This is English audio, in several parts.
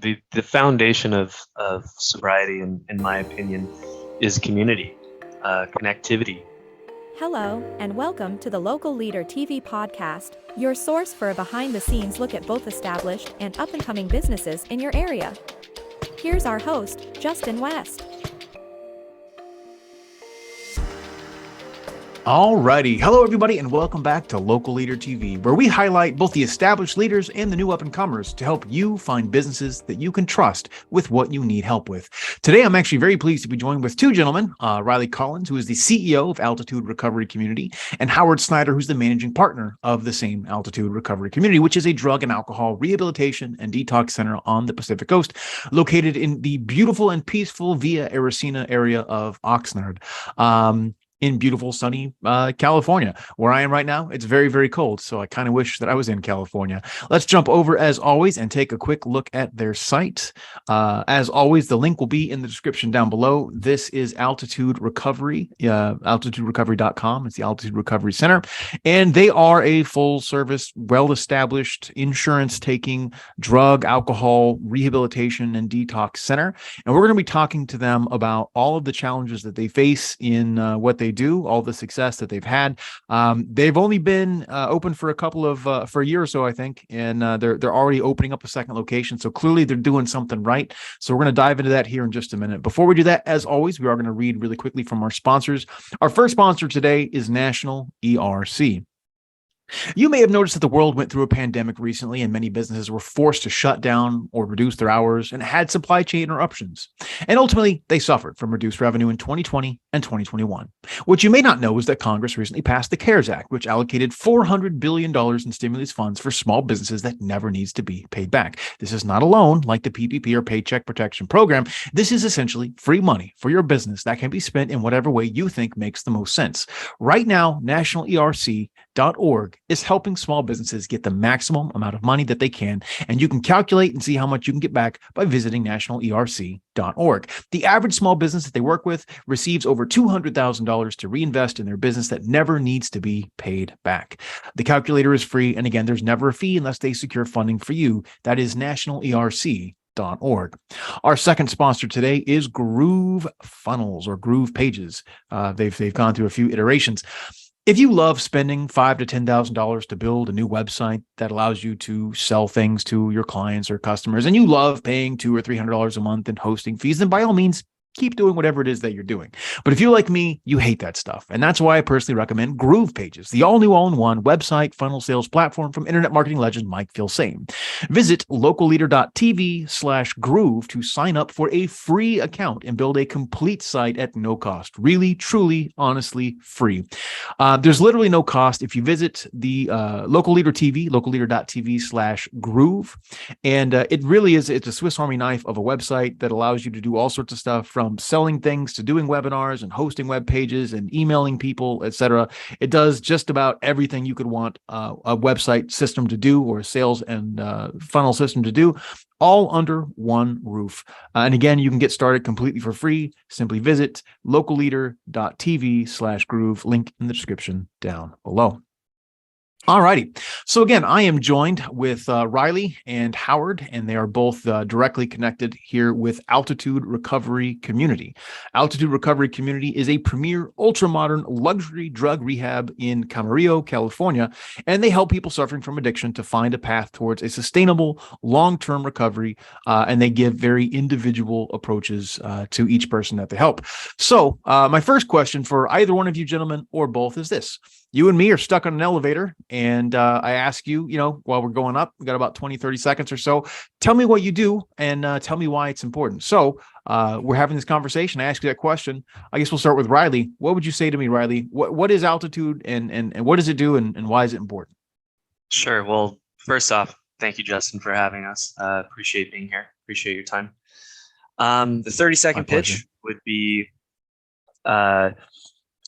The foundation of sobriety, in my opinion, is community, connectivity. Hello, and welcome to the Local Leader TV podcast, your source for a behind the scenes look at both established and up and coming businesses in your area. Here's our host, Justin West. Alrighty. Hello, everybody, and welcome back to Local Leader TV, where we highlight both the established leaders and the new up-and-comers to help you find businesses that you can trust with what you need help with. Today, I'm actually very pleased to be joined with two gentlemen, Riley Collins, who is the CEO of Altitude Recovery Community, and Howard Snyder, who's the managing partner of the same Altitude Recovery Community, which is a drug and alcohol rehabilitation and detox center on the Pacific Coast, located in the beautiful and peaceful Via Aracena area of Oxnard. In beautiful, sunny California. Where I am right now, it's very, very cold, so I kind of wish that I was in California. Let's jump over, as always, and take a quick look at their site. As always, the link will be in the description down below. This is Altitude Recovery, altituderecovery.com. It's the Altitude Recovery Center, and they are a full-service, well-established, insurance-taking drug, alcohol, rehabilitation, and detox center. And we're going to be talking to them about all of the challenges that they face in what they do, all the success that they've had. They've only been open for a year or so, I think, and they're already opening up a second location. So clearly they're doing something right. So we're going to dive into that here in just a minute. Before we do that, as always, we are going to read really quickly from our sponsors. Our first sponsor today is National ERC. You may have noticed that the world went through a pandemic recently, and many businesses were forced to shut down or reduce their hours and had supply chain interruptions. And ultimately, they suffered from reduced revenue in 2020 and 2021. What you may not know is that Congress recently passed the CARES Act, which allocated $400 billion in stimulus funds for small businesses that never needs to be paid back. This is not a loan like the PPP or Paycheck Protection Program. This is essentially free money for your business that can be spent in whatever way you think makes the most sense. Right now, nationalerc.org is helping small businesses get the maximum amount of money that they can, and you can calculate and see how much you can get back by visiting nationalerc.org. The average small business that they work with receives over $200,000 to reinvest in their business that never needs to be paid back. The calculator is free, and again, there's never a fee unless they secure funding for you. That is nationalerc.org. Our second sponsor today is Groove Funnels or Groove Pages. They've gone through a few iterations. If you love spending $5,000 to $10,000 to build a new website that allows you to sell things to your clients or customers, and you love paying $200 or $300 a month in hosting fees, then by all means, keep doing whatever it is that you're doing. But if you're like me, you hate that stuff. And that's why I personally recommend Groove Pages, the all-new all-in-one website funnel sales platform from internet marketing legend Mike Filsaime. Visit localleader.tv/groove to sign up for a free account and build a complete site at no cost. Really, truly, honestly free. There's literally no cost if you visit the Local Leader TV, localleader.tv/groove. And it really is, it's a Swiss Army knife of a website that allows you to do all sorts of stuff, from selling things to doing webinars and hosting web pages and emailing people, etc. It does just about everything you could want a website system to do, or a sales and funnel system to do, all under one roof. And again, you can get started completely for free. Simply visit localleader.tv/groove, link in the description down below. All righty. So again, I am joined with Riley and Howard, and they are both directly connected here with Altitude Recovery Community. Altitude Recovery Community is a premier, ultra-modern luxury drug rehab in Camarillo, California, and they help people suffering from addiction to find a path towards a sustainable, long-term recovery, and they give very individual approaches to each person that they help. So my first question for either one of you gentlemen or both is this. You and me are stuck on an elevator, and I ask you, while we're going up, we got about 20, 30 seconds or so. Tell me what you do, and tell me why it's important. So we're having this conversation. I ask you that question. I guess we'll start with Riley. What would you say to me, Riley? What is Altitude, and what does it do, and why is it important? Sure. Well, first off, thank you, Justin, for having us. Appreciate being here. Appreciate your time. The 30-second pitch would be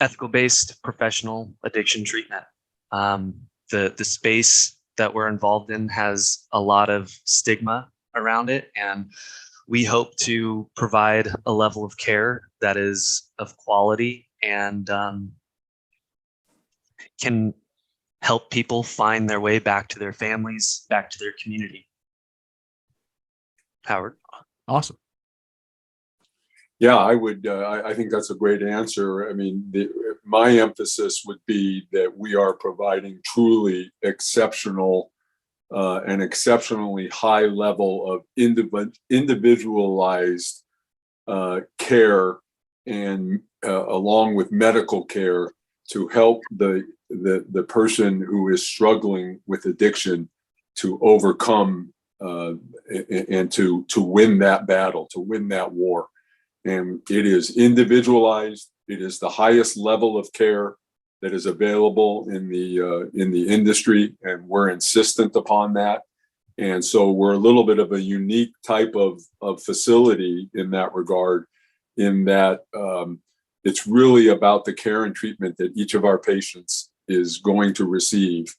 ethical-based professional addiction treatment. The space that we're involved in has a lot of stigma around it, and we hope to provide a level of care that is of quality and can help people find their way back to their families, back to their community. Howard. Awesome. Yeah, I would. I think that's a great answer. I mean, my emphasis would be that we are providing truly exceptional, an exceptionally high level of individualized care, and along with medical care, to help the person who is struggling with addiction to overcome and to win that battle, to win that war. And it is individualized. It is the highest level of care that is available in the industry, and we're insistent upon that. And so we're a little bit of a unique type of facility in that regard, in that it's really about the care and treatment that each of our patients is going to receive,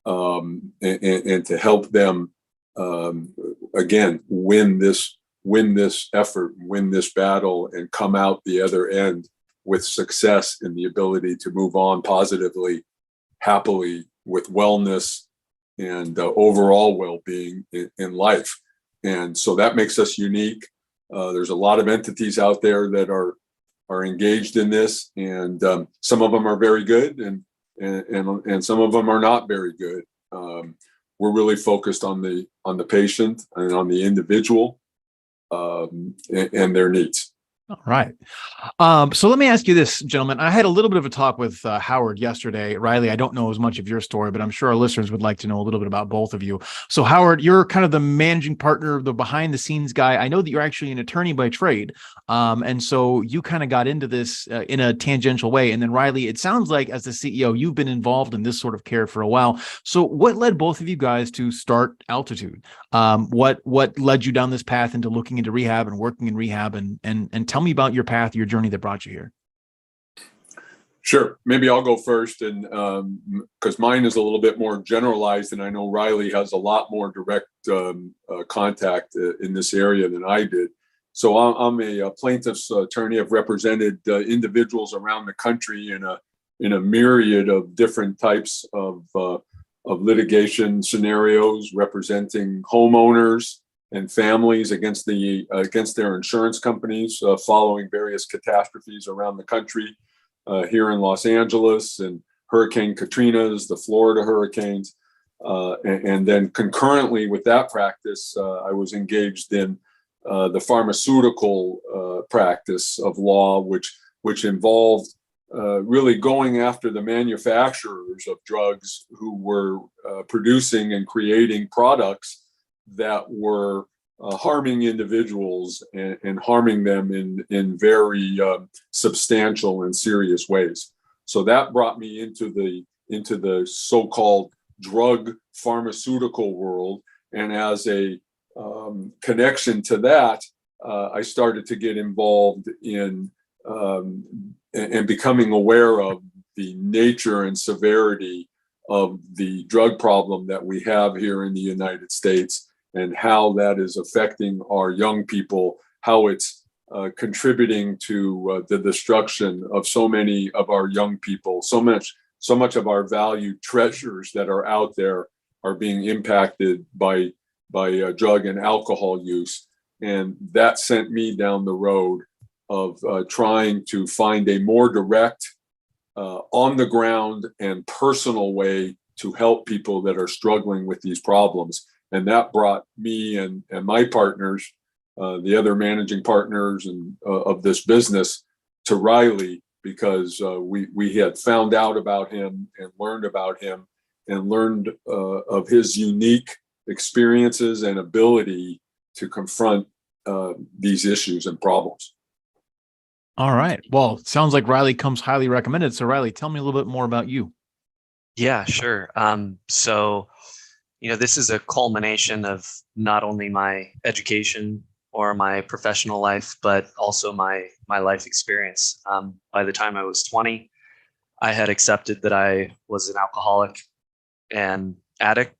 and to help them again win this effort, win this battle, and come out the other end with success in the ability to move on positively, happily, with wellness and overall well-being in life. And so that makes us unique. There's a lot of entities out there that are engaged in this, and some of them are very good, and some of them are not very good. We're really focused on the patient and on the individual, and their needs. All right. So let me ask you this, gentlemen. I had a little bit of a talk with Howard yesterday. Riley, I don't know as much of your story, but I'm sure our listeners would like to know a little bit about both of you. So Howard, you're kind of the managing partner, the behind the scenes guy. I know that you're actually an attorney by trade. And so you kind of got into this in a tangential way. And then Riley, it sounds like as the CEO, you've been involved in this sort of care for a while. So what led both of you guys to start Altitude? What led you down this path into looking into rehab and working in rehab, and tell me about your path, your journey that brought you here. Sure. Maybe I'll go first, and because mine is a little bit more generalized, and I know Riley has a lot more direct contact in this area than I did. So I'm a plaintiff's attorney. I've represented individuals around the country in a myriad of different types of litigation scenarios, representing homeowners and families against their insurance companies following various catastrophes around the country, here in Los Angeles, and Hurricane Katrina's, the Florida hurricanes. And then concurrently with that practice, I was engaged in the pharmaceutical practice of law, which involved really going after the manufacturers of drugs who were producing and creating products that were harming individuals and harming them in very substantial and serious ways. So that brought me into the so-called drug pharmaceutical world, and as a connection to that, I started to get involved in and becoming aware of the nature and severity of the drug problem that we have here in the United States, and how that is affecting our young people, how it's contributing to the destruction of so many of our young people. So much of our valued treasures that are out there are being impacted by drug and alcohol use. And that sent me down the road of trying to find a more direct, on the ground and personal way to help people that are struggling with these problems. And that brought me and my partners, the other managing partners and of this business, to Riley, because we had found out about him and learned about him, and learned of his unique experiences and ability to confront these issues and problems. All right. Well, it sounds like Riley comes highly recommended. So Riley, tell me a little bit more about you. Yeah, sure. So, this is a culmination of not only my education or my professional life, but also my life experience. By the time I was 20, I had accepted that I was an alcoholic and addict.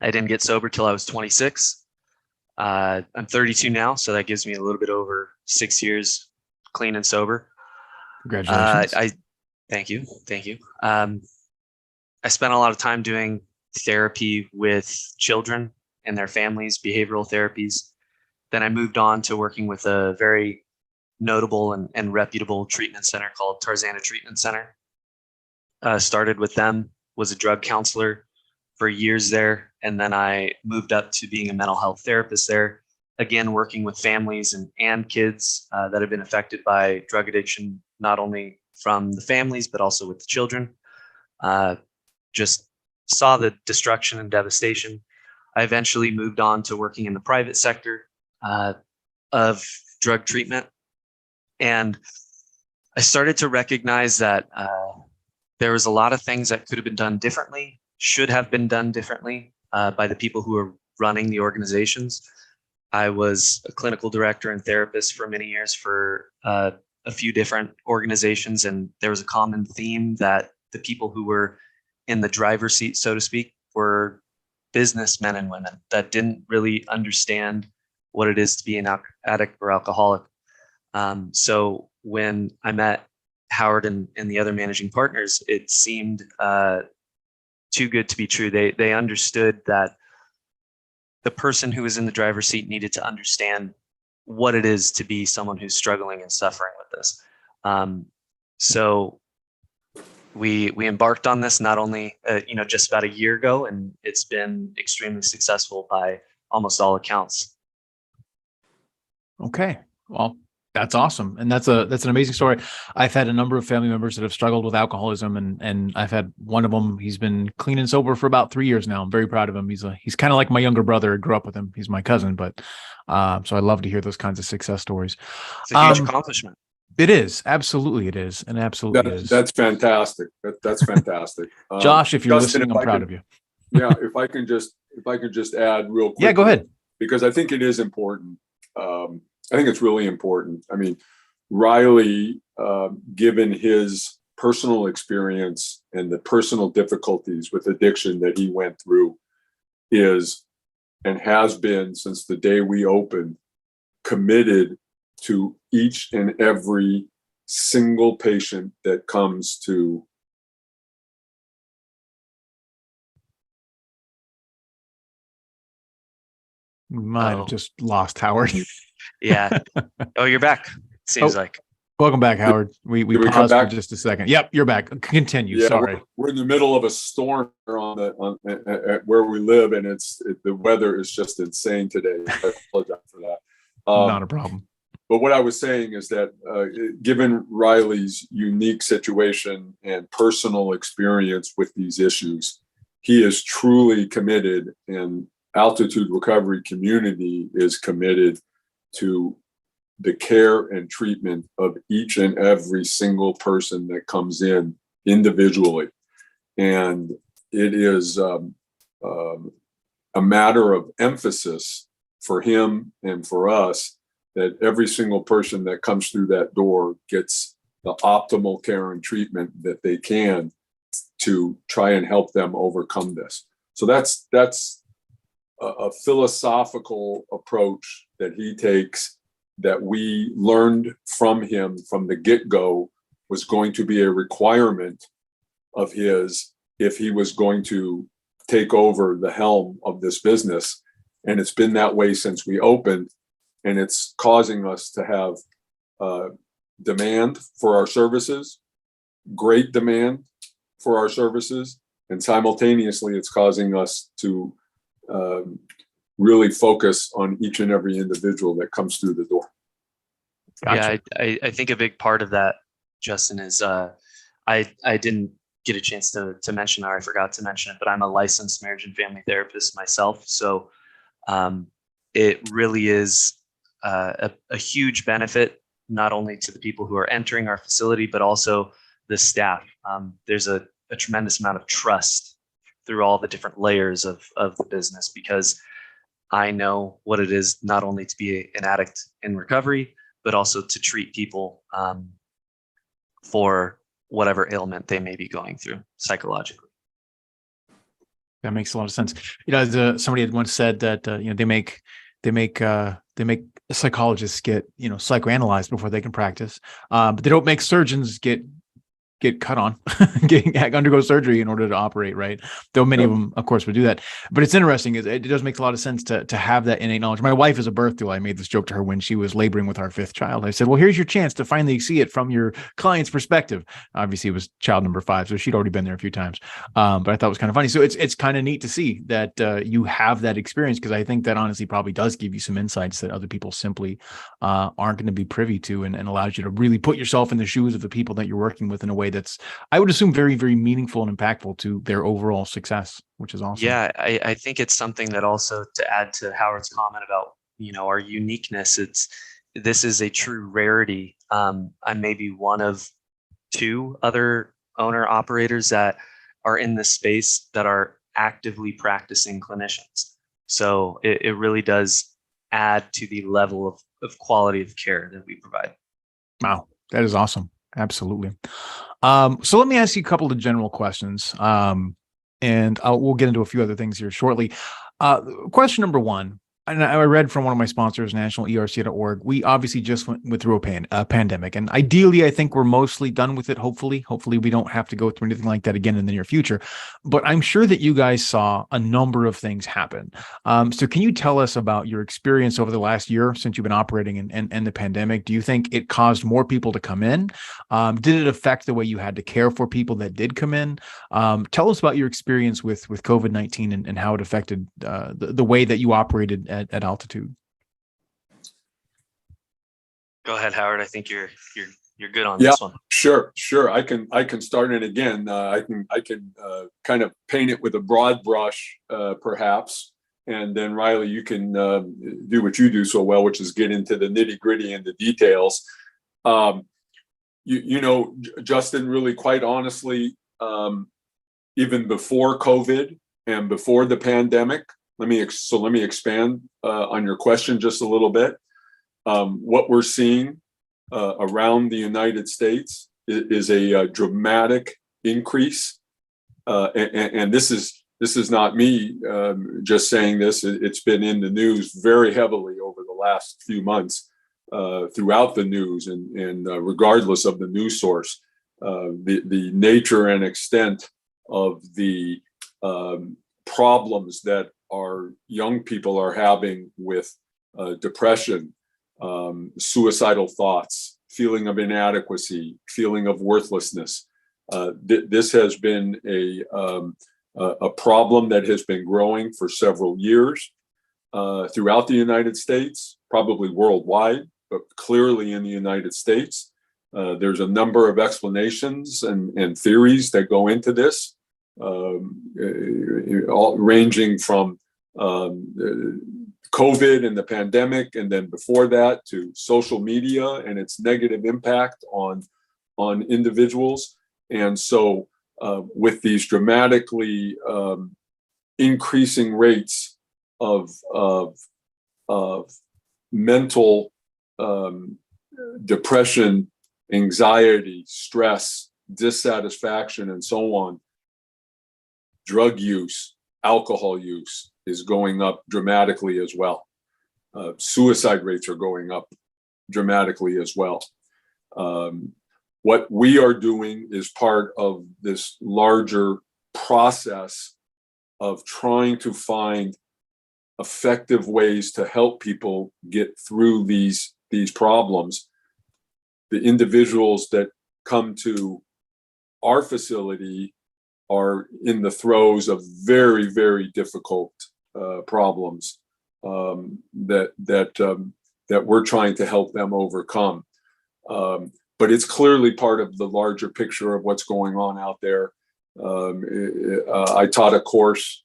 I didn't get sober till I was 26. I'm 32 now, so that gives me a little bit over 6 years clean and sober. Congratulations. Thank you. I spent a lot of time doing therapy with children and their families, behavioral therapies. then I moved on to working with a very notable and reputable treatment center called Tarzana Treatment Center. Started with them, was a drug counselor for years there, and then I moved up to being a mental health therapist there. Again, working with families and kids that have been affected by drug addiction, not only from the families but also with the children. Just saw the destruction and devastation. I eventually moved on to working in the private sector of drug treatment. And I started to recognize that there was a lot of things that could have been done differently, should have been done differently by the people who are running the organizations. I was a clinical director and therapist for many years for a few different organizations, and there was a common theme that the people who were in the driver's seat, so to speak, were businessmen and women that didn't really understand what it is to be an addict or alcoholic. So when I met Howard and the other managing partners, it seemed too good to be true. They understood that the person who was in the driver's seat needed to understand what it is to be someone who's struggling and suffering with this. So we embarked on this not only just about a year ago, and it's been extremely successful by almost all accounts. Okay, well, that's awesome, and that's an amazing story. I've had a number of family members that have struggled with alcoholism, and I've had one of them. He's been clean and sober for about 3 years now. I'm very proud of him. He's kind of like my younger brother. I grew up with him. He's my cousin, but so I love to hear those kinds of success stories. It's a huge accomplishment. It is, absolutely, it is, and absolutely is. That's fantastic. That's fantastic. Josh, if you're Justin, listening, I'm proud of you. Yeah, if I can just add real quick. Yeah, go ahead. Because I think it is important. I think it's really important. I mean, Riley, given his personal experience and the personal difficulties with addiction that he went through, is and has been since the day we opened, committed to each and every single patient that comes to. We might have just lost Howard. Yeah. Oh, you're back. Seems like. Welcome back, Howard. We paused for just a second. Yep, you're back. Continue. Yeah, sorry. We're in the middle of a storm at where we live, and the weather is just insane today. I apologize for that. Not a problem. But what I was saying is that given Riley's unique situation and personal experience with these issues, he is truly committed, and Altitude Recovery Community is committed to the care and treatment of each and every single person that comes in individually. And it is a matter of emphasis for him and for us that every single person that comes through that door gets the optimal care and treatment that they can to try and help them overcome this. So that's a philosophical approach that he takes, that we learned from him from the get-go was going to be a requirement of his if he was going to take over the helm of this business. And it's been that way since we opened, and it's causing us to have demand for our services, great demand for our services, and simultaneously it's causing us to really focus on each and every individual that comes through the door. Gotcha. Yeah, I think a big part of that, Justin, is I didn't get a chance to mention, or I forgot to mention it, but I'm a licensed marriage and family therapist myself. So it really is a huge benefit, not only to the people who are entering our facility, but also the staff. There's a tremendous amount of trust through all the different layers of the business, because I know what it is not only to be an addict in recovery, but also to treat people for whatever ailment they may be going through psychologically. That makes a lot of sense. Somebody had once said that they make psychologists get psychoanalyzed before they can practice, but they don't make surgeons get get cut on, undergo surgery in order to operate, right? Though many of them, of course, would do that. But it's interesting. It does make a lot of sense to have that innate knowledge. My wife is a birth doula. I made this joke to her when she was laboring with our fifth child. I said, well, here's your chance to finally see it from your client's perspective. Obviously, it was child number 5, so she'd already been there a few times. But I thought it was kind of funny. So it's kind of neat to see that you have that experience, because I think that honestly probably does give you some insights that other people simply aren't going to be privy to, and allows you to really put yourself in the shoes of the people that you're working with in a way that's, I would assume, very, very meaningful and impactful to their overall success, which is awesome. Yeah, I think it's something that also, to add to Howard's comment about, our uniqueness, this is a true rarity. I'm maybe one of 2 other owner operators that are in this space that are actively practicing clinicians. So it really does add to the level of quality of care that we provide. Wow, that is awesome. Absolutely. So let me ask you a couple of general questions, and we'll get into a few other things here shortly. Question number 1, and I read from one of my sponsors, nationalerc.org. We obviously just went through a pandemic, and ideally, I think we're mostly done with it. Hopefully we don't have to go through anything like that again in the near future. But I'm sure that you guys saw a number of things happen. So can you tell us about your experience over the last year since you've been operating and the pandemic? Do you think it caused more people to come in? Did it affect the way you had to care for people that did come in? Tell us about your experience with COVID-19 and how it affected the way that you operated at altitude. Go ahead, Howard. I think you're good on Yeah, this one. sure. I can start it again. I can kind of paint it with a broad brush, perhaps, and then Riley, you can do what you do so well, which is get into the nitty gritty and the details. Justin, really, quite honestly, even before COVID and before the pandemic, let me expand on your question just a little bit. What we're seeing around the United States is a dramatic increase, and this is not me just saying this. It's been in the news very heavily over the last few months, throughout the news, and regardless of the news source, the nature and extent of the problems that our young people are having with depression, suicidal thoughts, feeling of inadequacy, feeling of worthlessness. This has been a problem that has been growing for several years throughout the United States, probably worldwide, but clearly in the United States. There's a number of explanations and theories that go into this, all ranging from COVID and the pandemic, and then before that to social media and its negative impact on individuals. And so with these dramatically increasing rates of mental depression, anxiety, stress, dissatisfaction, and so on, drug use, alcohol use is going up dramatically as well. Suicide rates are going up dramatically as well. What we are doing is part of this larger process of trying to find effective ways to help people get through these problems. The individuals that come to our facility are in the throes of very, very difficult problems that we're trying to help them overcome. But it's clearly part of the larger picture of what's going on out there. I taught a course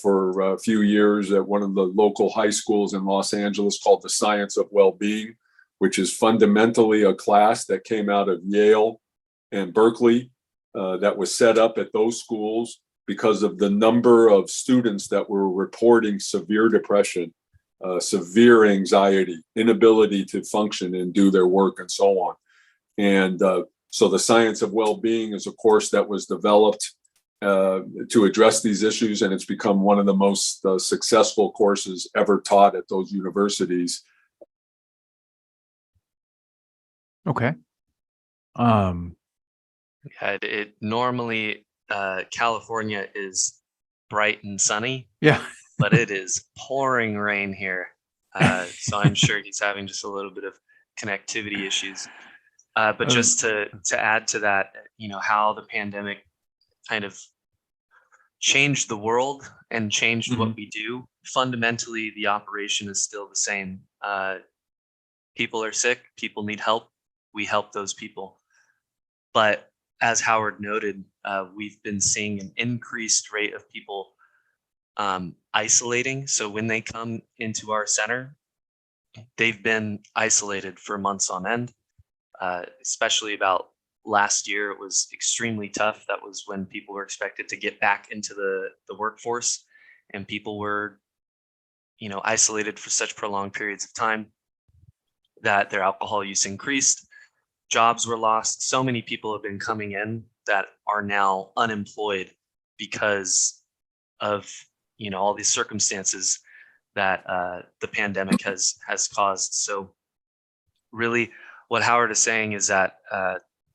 for a few years at one of the local high schools in Los Angeles called The Science of Well-Being, which is fundamentally a class that came out of Yale and Berkeley, that was set up at those schools because of the number of students that were reporting severe depression, severe anxiety, inability to function and do their work, and so on. And so the Science of Well-Being is a course that was developed to address these issues, and it's become one of the most successful courses ever taught at those universities. Okay. Yeah, it normally California is bright and sunny, Yeah. but it is pouring rain here. So I'm sure he's having just a little bit of connectivity issues. But Uh, just to add to that, how the pandemic kind of changed the world and changed what mhm. we do. Fundamentally, the operation is still the same. People are sick, people need help. We help those people. But as Howard noted, we've been seeing an increased rate of people isolating. So when they come into our center, they've been isolated for months on end, especially about last year. It was extremely tough. That was when people were expected to get back into the workforce, and people were, isolated for such prolonged periods of time that their alcohol use increased. Jobs were lost. So many people have been coming in that are now unemployed because of all these circumstances that the pandemic has caused. So really, what Howard is saying is that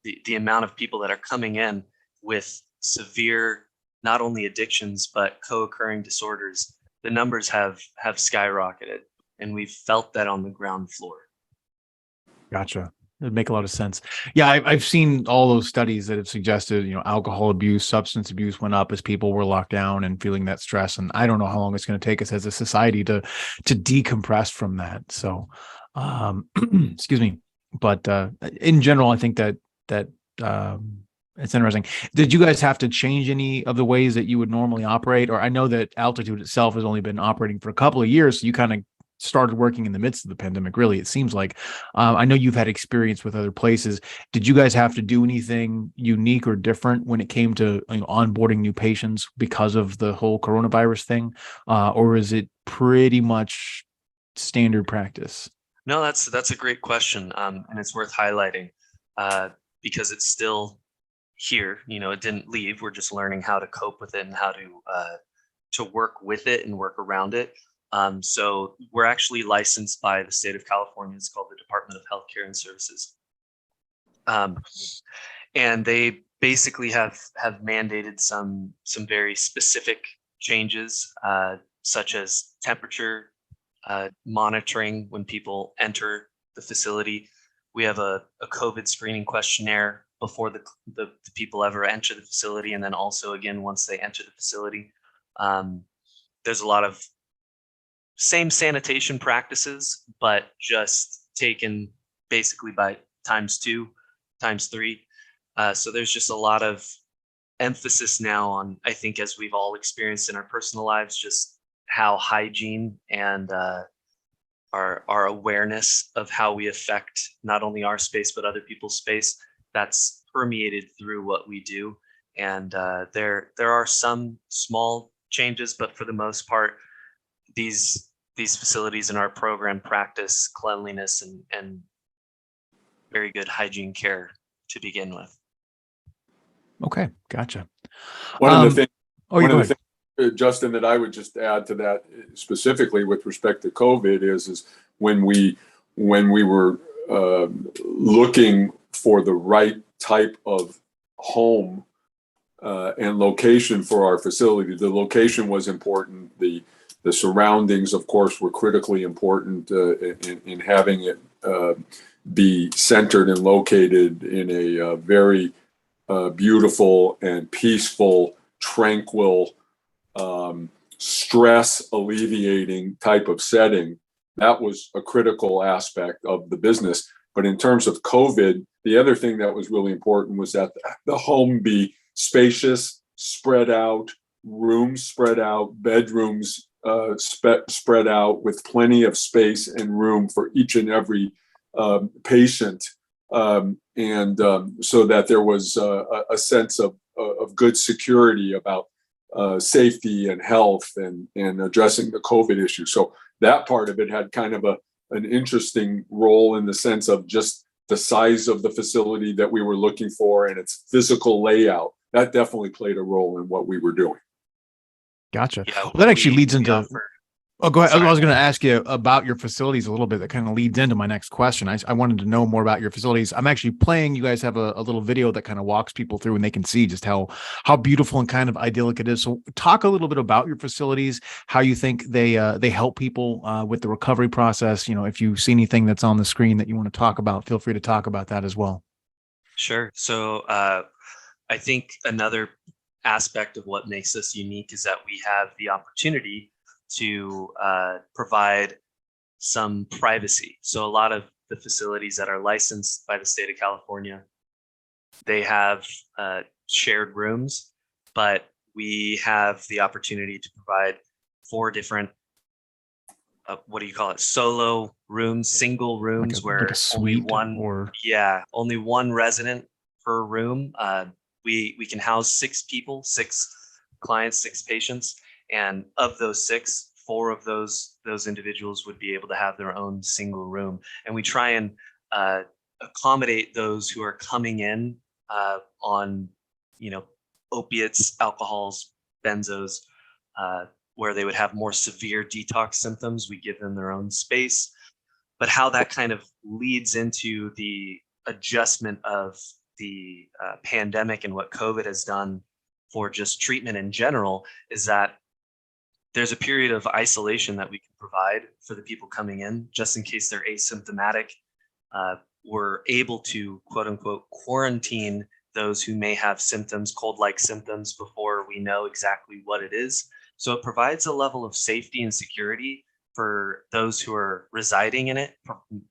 the amount of people that are coming in with severe not only addictions but co-occurring disorders, the numbers have skyrocketed, and we've felt that on the ground floor. Gotcha. It'd make a lot of sense. Yeah, I've seen all those studies that have suggested, alcohol abuse, substance abuse went up as people were locked down and feeling that stress. And I don't know how long it's going to take us as a society to decompress from that. So, excuse me. But in general, I think that it's interesting. Did you guys have to change any of the ways that you would normally operate? Or I know that Altitude itself has only been operating for a couple of years, so you kind of started working in the midst of the pandemic, really, it seems like. I know you've had experience with other places. Did you guys have to do anything unique or different when it came to onboarding new patients because of the whole coronavirus thing? Or is it pretty much standard practice? No, that's a great question, and it's worth highlighting because it's still here. It didn't leave. We're just learning how to cope with it and how to work with it and work around it. So we're actually licensed by the state of California. It's called the Department of Healthcare and Services, and they basically have mandated some very specific changes, such as temperature monitoring when people enter the facility. We have a COVID screening questionnaire before the people ever enter the facility, and then also again once they enter the facility. There's a lot of same sanitation practices, but just taken basically by times 2, times 3. So there's just a lot of emphasis now on, I think, as we've all experienced in our personal lives, just how hygiene and our awareness of how we affect not only our space but other people's space, that's permeated through what we do. And there are some small changes, but for the most part, these facilities in our program practice cleanliness and very good hygiene care to begin with. Okay, gotcha. One of the things, Oh, one you of go the ahead. things, Justin, that I would just add to that specifically with respect to COVID is when we were looking for the right type of home and location for our facility. The location was important. The surroundings, of course, were critically important in having it be centered and located in a very beautiful and peaceful, tranquil, stress alleviating type of setting. That was a critical aspect of the business. But in terms of COVID, the other thing that was really important was that the home be spacious, spread out, rooms spread out, bedrooms spread out with plenty of space and room for each and every patient. So that there was a sense of good security about safety and health and addressing the COVID issue. So that part of it had kind of an interesting role in the sense of just the size of the facility that we were looking for and its physical layout. That definitely played a role in what we were doing. Gotcha. Yeah, Well, that actually leads into. Oh, go ahead. Sorry. I was going to ask you about your facilities a little bit. That kind of leads into my next question. I wanted to know more about your facilities. I'm actually playing. You guys have a little video that kind of walks people through, and they can see just how beautiful and kind of idyllic it is. So, talk a little bit about your facilities, how you think they help people with the recovery process. You know, if you see anything that's on the screen that you want to talk about, feel free to talk about that as well. Sure. So I think another aspect of what makes us unique is that we have the opportunity to provide some privacy. So a lot of the facilities that are licensed by the state of California, they have shared rooms, but we have the opportunity to provide 4 different what do you call it, solo rooms, single rooms, Like a where only suite one, or yeah, only one resident per room. We can house 6 people, 6 clients, 6 patients, and of those 6, 4 of those individuals would be able to have their own single room. And we try and uh, accommodate those who are coming in on, you know, opiates, alcohols, benzos, where they would have more severe detox symptoms. We give them their own space. But how that kind of leads into the adjustment of the pandemic and what COVID has done for just treatment in general is that there's a period of isolation that we can provide for the people coming in, just in case they're asymptomatic. We're able to, quote unquote, quarantine those who may have symptoms, cold-like symptoms, before we know exactly what it is. So it provides a level of safety and security for those who are residing in it,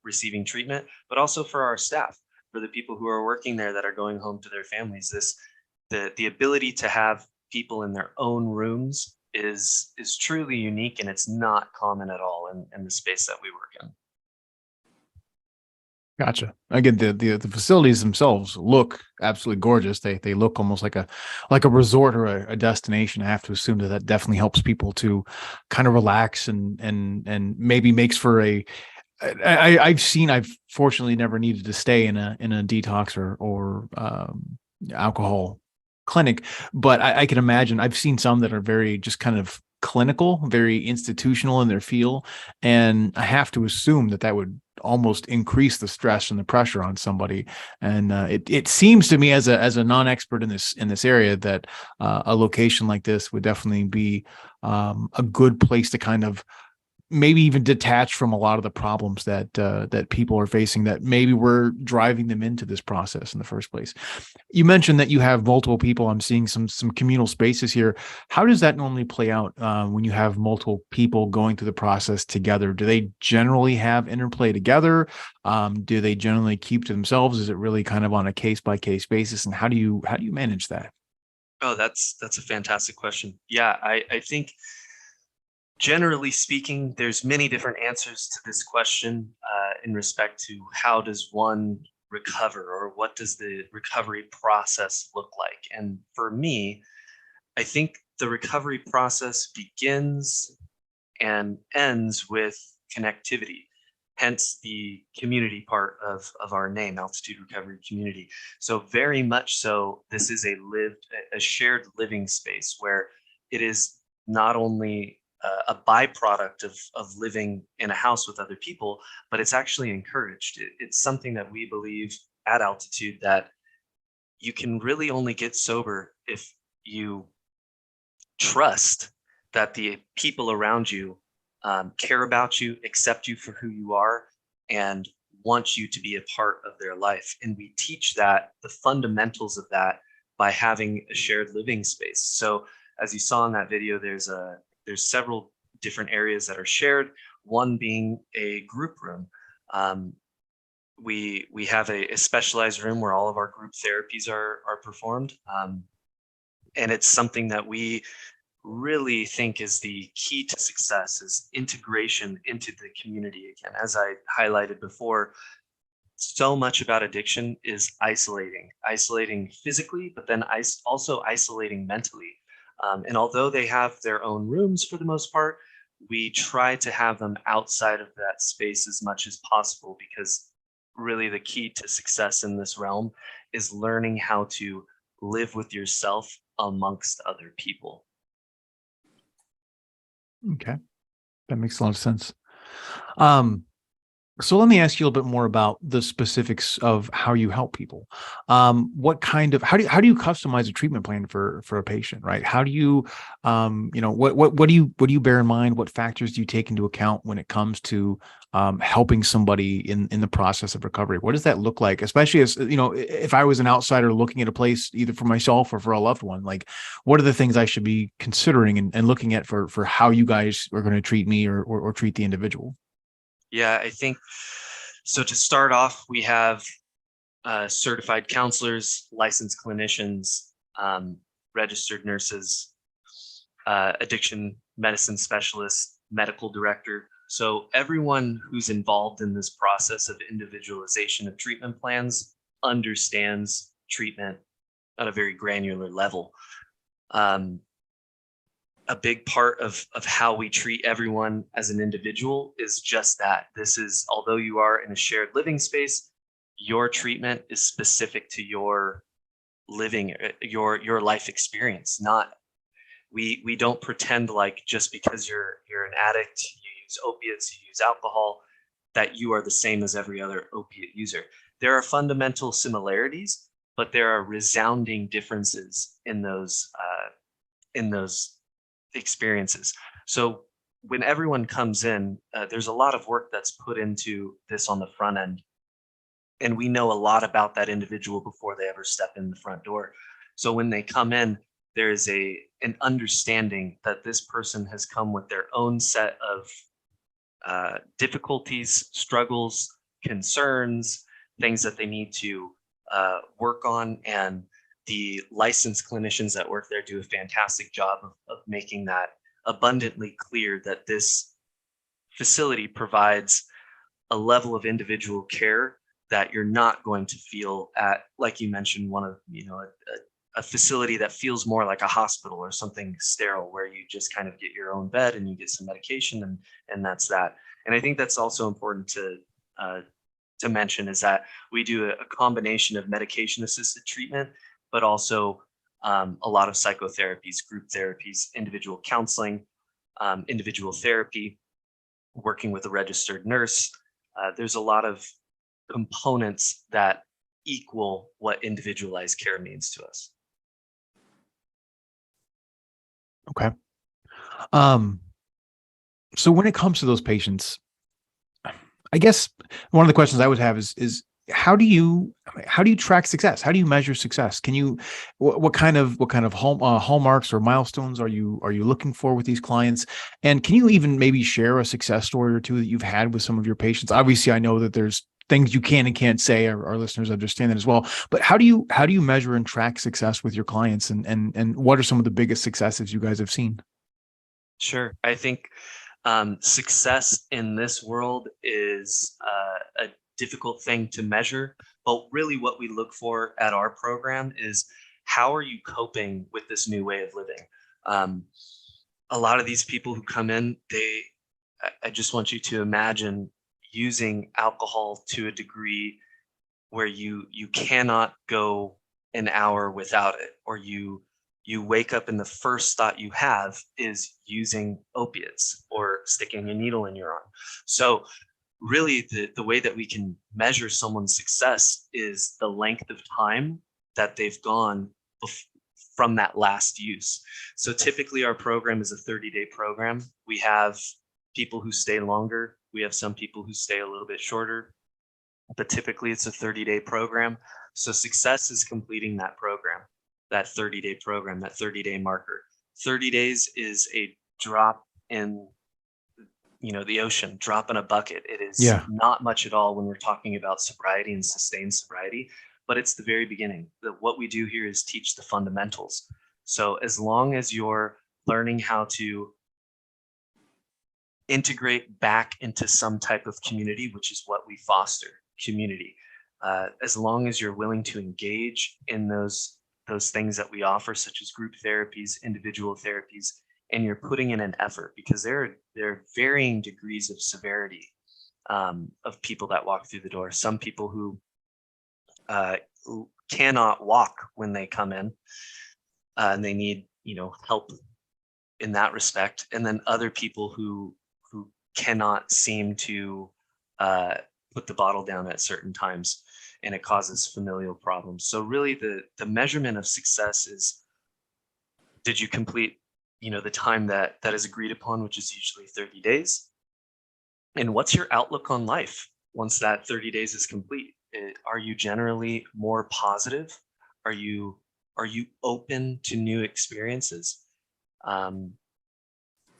receiving treatment, but also for our staff, for the people who are working there that are going home to their families. The ability to have people in their own rooms is truly unique, and it's not common at all in the space that we work in. Gotcha. Again, the facilities themselves look absolutely gorgeous. They look almost like a resort or a destination. I have to assume that definitely helps people to kind of relax and maybe makes for a. I've fortunately never needed to stay in a detox or alcohol clinic, but I can imagine I've seen some that are very just kind of clinical, very institutional in their feel, and I have to assume that would almost increase the stress and the pressure on somebody. And it seems to me as a non-expert in this area that a location like this would definitely be a good place to kind of maybe even detach from a lot of the problems that people are facing that maybe were driving them into this process in the first place. You mentioned that you have multiple people. I'm seeing some communal spaces here. How does that normally play out when you have multiple people going through the process together? Do they generally have interplay together? Do they generally keep to themselves? Is it really kind of on a case by case basis? And how do you manage that? Oh, that's a fantastic question. Yeah, I think generally speaking, there's many different answers to this question in respect to how does one recover, or what does the recovery process look like. And for me, I think the recovery process begins and ends with connectivity, hence the community part of our name, Altitude Recovery Community. So very much so, this is a shared living space where it is not only a byproduct of living in a house with other people, but it's actually encouraged. It's something that we believe at Altitude, that you can really only get sober if you trust that the people around you care about you, accept you for who you are, and want you to be a part of their life. And we teach that, the fundamentals of that, by having a shared living space. So as you saw in that video, there's several different areas that are shared, one being a group room. We have a specialized room where all of our group therapies are performed. And it's something that we really think is the key to success, is integration into the community. Again, as I highlighted before, so much about addiction is isolating physically, but then also isolating mentally. And although they have their own rooms for the most part, we try to have them outside of that space as much as possible, because really the key to success in this realm is learning how to live with yourself amongst other people. Okay. That makes a lot of sense. So let me ask you a little bit more about the specifics of how you help people. How do you customize a treatment plan for a patient, right? How do you, what do you bear in mind? What factors do you take into account when it comes to helping somebody in the process of recovery? What does that look like? Especially as, if I was an outsider looking at a place either for myself or for a loved one, like what are the things I should be considering and looking at for how you guys are going to treat me or treat the individual? Yeah, I think so. To start off, we have certified counselors, licensed clinicians, registered nurses, addiction medicine specialist, medical director. So everyone who's involved in this process of individualization of treatment plans understands treatment at a very granular level. A big part of how we treat everyone as an individual is just that. This is, although you are in a shared living space, your treatment is specific to your living, your life experience. Not we don't pretend like just because you're an addict, you use opiates, you use alcohol, that you are the same as every other opiate user. There are fundamental similarities, but there are resounding differences in those experiences. So when everyone comes in, there's a lot of work that's put into this on the front end. And we know a lot about that individual before they ever step in the front door. So when they come in, there is an understanding that this person has come with their own set of difficulties, struggles, concerns, things that they need to work on. And the licensed clinicians that work there do a fantastic job of making that abundantly clear that this facility provides a level of individual care that you're not going to feel at, like you mentioned, a facility that feels more like a hospital or something sterile where you just kind of get your own bed and you get some medication and that's that. And I think that's also important to mention is that we do a combination of medication assisted treatment, but also a lot of psychotherapies, group therapies, individual counseling, individual therapy, working with a registered nurse. There's a lot of components that equal what individualized care means to us. Okay. So when it comes to those patients, I guess one of the questions I would have is how do you track success? How do you measure success? Can you what kind of hallmarks or milestones are you looking for with these clients? And can you even maybe share a success story or two that you've had with some of your patients? Obviously, I know that there's things you can and can't say. Our listeners understand that as well. But how do you measure and track success with your clients? And what are some of the biggest successes you guys have seen? Sure. I think success in this world is a difficult thing to measure, but really what we look for at our program is how are you coping with this new way of living? A lot of these people who come in, I just want you to imagine using alcohol to a degree where you cannot go an hour without it, or you wake up and the first thought you have is using opiates or sticking a needle in your arm. So really the way that we can measure someone's success is the length of time that they've gone from that last use. So typically our program is a 30-day program. We have people who stay longer. We have some people who stay a little bit shorter, but typically it's a 30-day program. So success is completing that program, that 30-day program, that 30-day marker. 30 days is a drop in the ocean, drop in a bucket. It is not much at all when we're talking about sobriety and sustained sobriety, but it's the very beginning. What we do here is teach the fundamentals. So as long as you're learning how to integrate back into some type of community, which is what we foster, community, as long as you're willing to engage in those things that we offer, such as group therapies, individual therapies, and you're putting in an effort, because there are varying degrees of severity of people that walk through the door. Some people who cannot walk when they come in, and they need help in that respect, and then other people who cannot seem to put the bottle down at certain times, and it causes familial problems. So really the measurement of success is, did you complete, the time that is agreed upon, which is usually 30 days? And what's your outlook on life once that 30 days is complete? Are you generally more positive? Are you open to new experiences?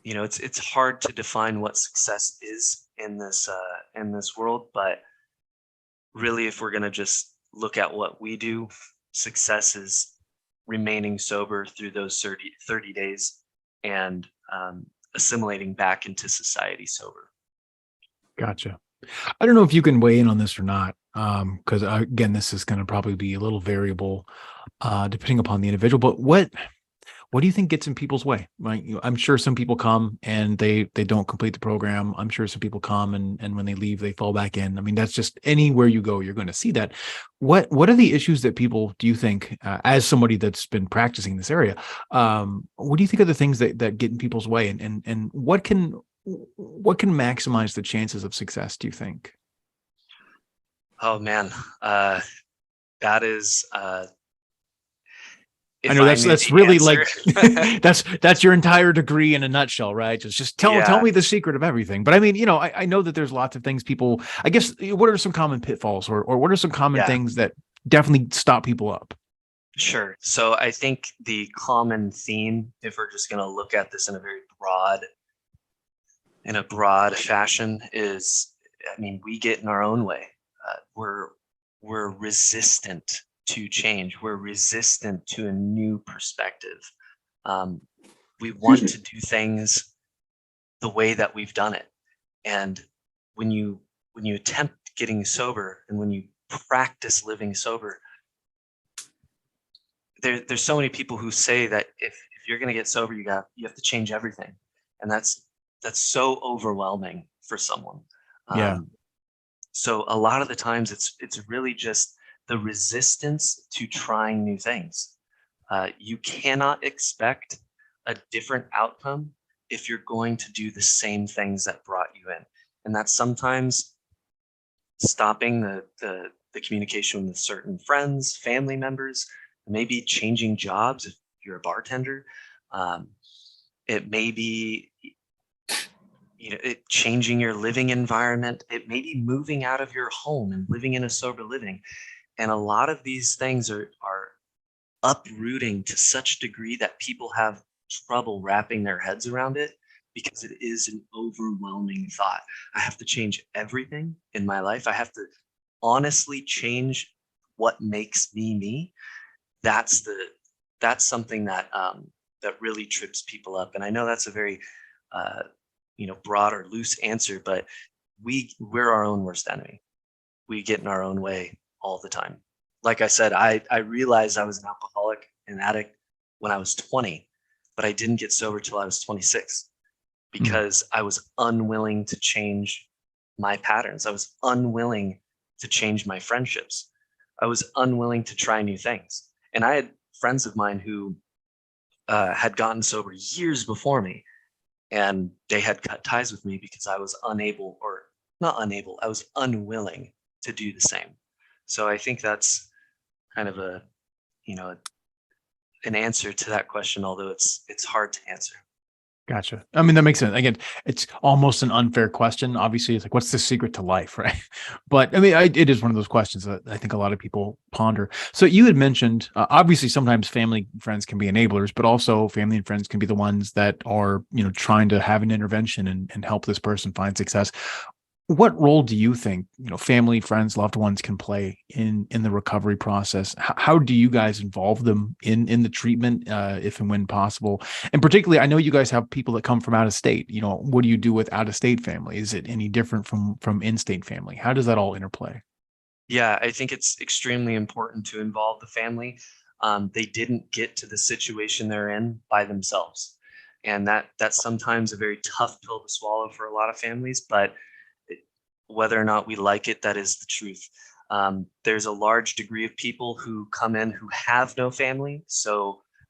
It's hard to define what success is in this world, but really, if we're going to just look at what we do, success is remaining sober through those 30 days and assimilating back into society sober. Gotcha. I don't know if you can weigh in on this or not, because again, this is going to probably be a little variable depending upon the individual. But what do you think gets in people's way? Right? I'm sure some people come and they don't complete the program. I'm sure some people come and when they leave, they fall back in. I mean, that's just anywhere you go, you're going to see that. What are the issues that people, do you think, as somebody that's been practicing this area, what do you think are the things that get in people's way, and what can maximize the chances of success, do you think? Oh man, that is. I If know I that's knew the really answer, like that's your entire degree in a nutshell, right? Just tell yeah, me the secret of everything. But I mean, I know that there's lots of things people, I guess, what are some common pitfalls, or what are some common yeah, things that definitely stop people up? sure. So I think the common theme, if we're just going to look at this in a very broad fashion, is, I mean, we get in our own way. We're resistant to change. We're resistant to a new perspective. We want to do things the way that we've done it. And when you attempt getting sober, and when you practice living sober, there's so many people who say that if you're going to get sober, you have to change everything, and that's so overwhelming for someone. Yeah. So a lot of the times it's really just the resistance to trying new things. You cannot expect a different outcome if you're going to do the same things that brought you in. And that's sometimes stopping the communication with certain friends, family members, maybe changing jobs if you're a bartender. It may be changing your living environment. It may be moving out of your home and living in a sober living. And a lot of these things are uprooting to such a degree that people have trouble wrapping their heads around it, because it is an overwhelming thought. I have to change everything in my life. I have to honestly change what makes me me. That's something that really trips people up. And I know that's a very broad or loose answer, but we're our own worst enemy. We get in our own way all the time. Like I said, I realized I was an alcoholic and addict when I was 20, but I didn't get sober till I was 26, because I was unwilling to change my patterns. I was unwilling to change my friendships. I was unwilling to try new things. And I had friends of mine who had gotten sober years before me, and they had cut ties with me because I was unable, or not unable, I was unwilling to do the same. So I think that's kind of an answer to that question, although it's hard to answer. Gotcha. I mean, that makes sense. Again, it's almost an unfair question. Obviously, it's like, what's the secret to life, right? But I mean, it is one of those questions that I think a lot of people ponder. So you had mentioned, obviously, sometimes family and friends can be enablers, but also family and friends can be the ones that are, trying to have an intervention and help this person find success. What role do you think, family, friends, loved ones can play in the recovery process? How do you guys involve them in the treatment, if and when possible? And particularly, I know you guys have people that come from out of state. What do you do with out of state family? Is it any different from in-state family? How does that all interplay? Yeah, I think it's extremely important to involve the family. They didn't get to the situation they're in by themselves, and that's sometimes a very tough pill to swallow for a lot of families, but whether or not we like it, that is the truth. There's a large degree of people who come in who have no family,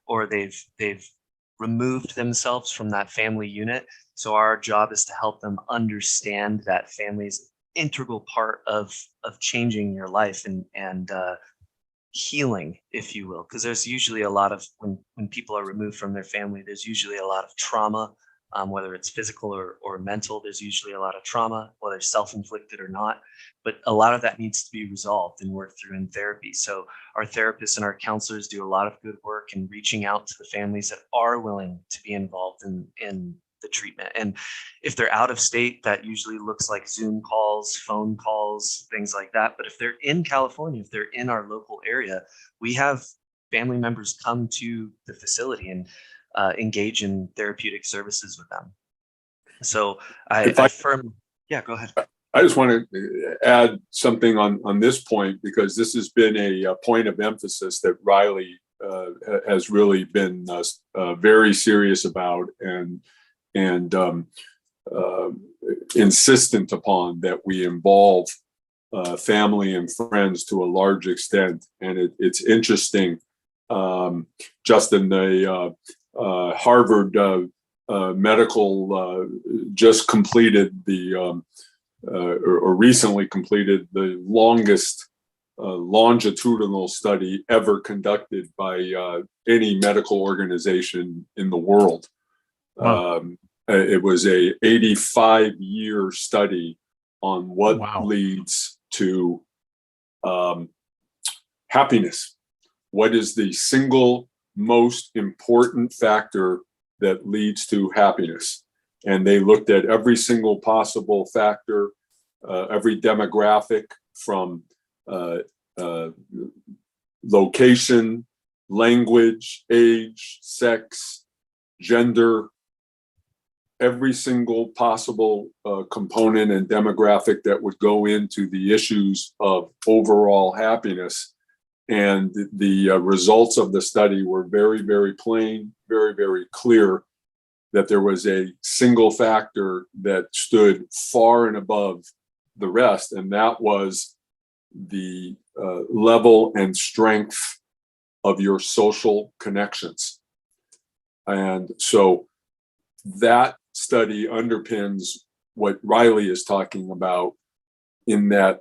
or they've removed themselves from that family unit. So our job is to help them understand that family is an integral part of changing your life and healing, if you will, because there's usually a lot of when people are removed from their family, there's usually a lot of trauma, whether it's physical or mental. There's usually a lot of trauma, whether self-inflicted or not, but a lot of that needs to be resolved and worked through in therapy. So our therapists and our counselors do a lot of good work in reaching out to the families that are willing to be involved in the treatment. And if they're out of state, that usually looks like Zoom calls, phone calls, things like that. But if they're in California, if they're in our local area, we have family members come to the facility and engage in therapeutic services with them. So yeah, go ahead. I just want to add something on this point, because this has been a point of emphasis that Riley has really been very serious about and insistent upon, that we involve family and friends to a large extent. And it's interesting, Justin, the Harvard medical just completed or recently completed the longest longitudinal study ever conducted by any medical organization in the world. Wow. It was a 85-year study on what leads to happiness. What is the single most important factor that leads to happiness? And they looked at every single possible factor, every demographic, from location, language, age, sex, gender, every single possible component and demographic that would go into the issues of overall happiness. And the results of the study were very, very plain, very, very clear, that there was a single factor that stood far and above the rest, and that was the level and strength of your social connections. And so that study underpins what Riley is talking about, in that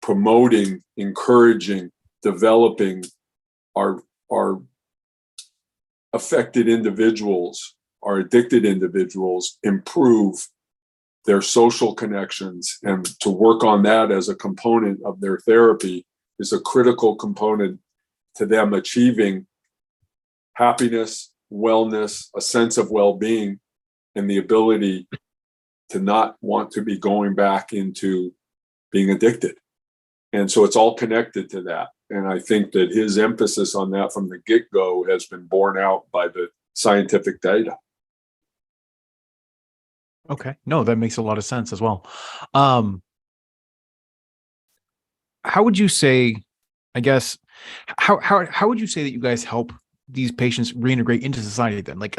promoting, encouraging, developing our affected individuals, our addicted individuals, improve their social connections, and to work on that as a component of their therapy is a critical component to them achieving happiness, wellness, a sense of well-being, and the ability to not want to be going back into being addicted. And so it's all connected to that. And I think that his emphasis on that from the get-go has been borne out by the scientific data. Okay. No, that makes a lot of sense as well. How would you say, I guess, how would you say that you guys help these patients reintegrate into society then? Like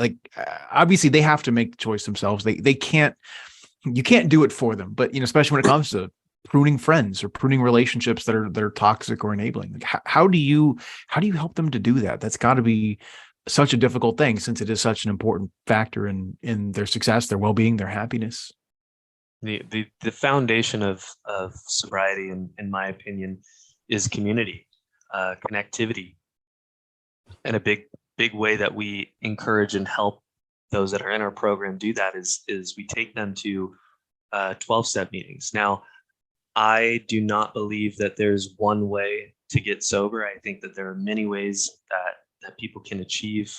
obviously they have to make the choice themselves. You can't do it for them, but especially when it comes to pruning friends or pruning relationships that are toxic or enabling. Like, how do you help them to do that? That's got to be such a difficult thing, since it is such an important factor in their success, their well-being, their happiness. The foundation of sobriety, in my opinion, is community, connectivity. And a big way that we encourage and help those that are in our program do that is we take them to 12-step meetings. Now, I do not believe that there's one way to get sober. I think that there are many ways that people can achieve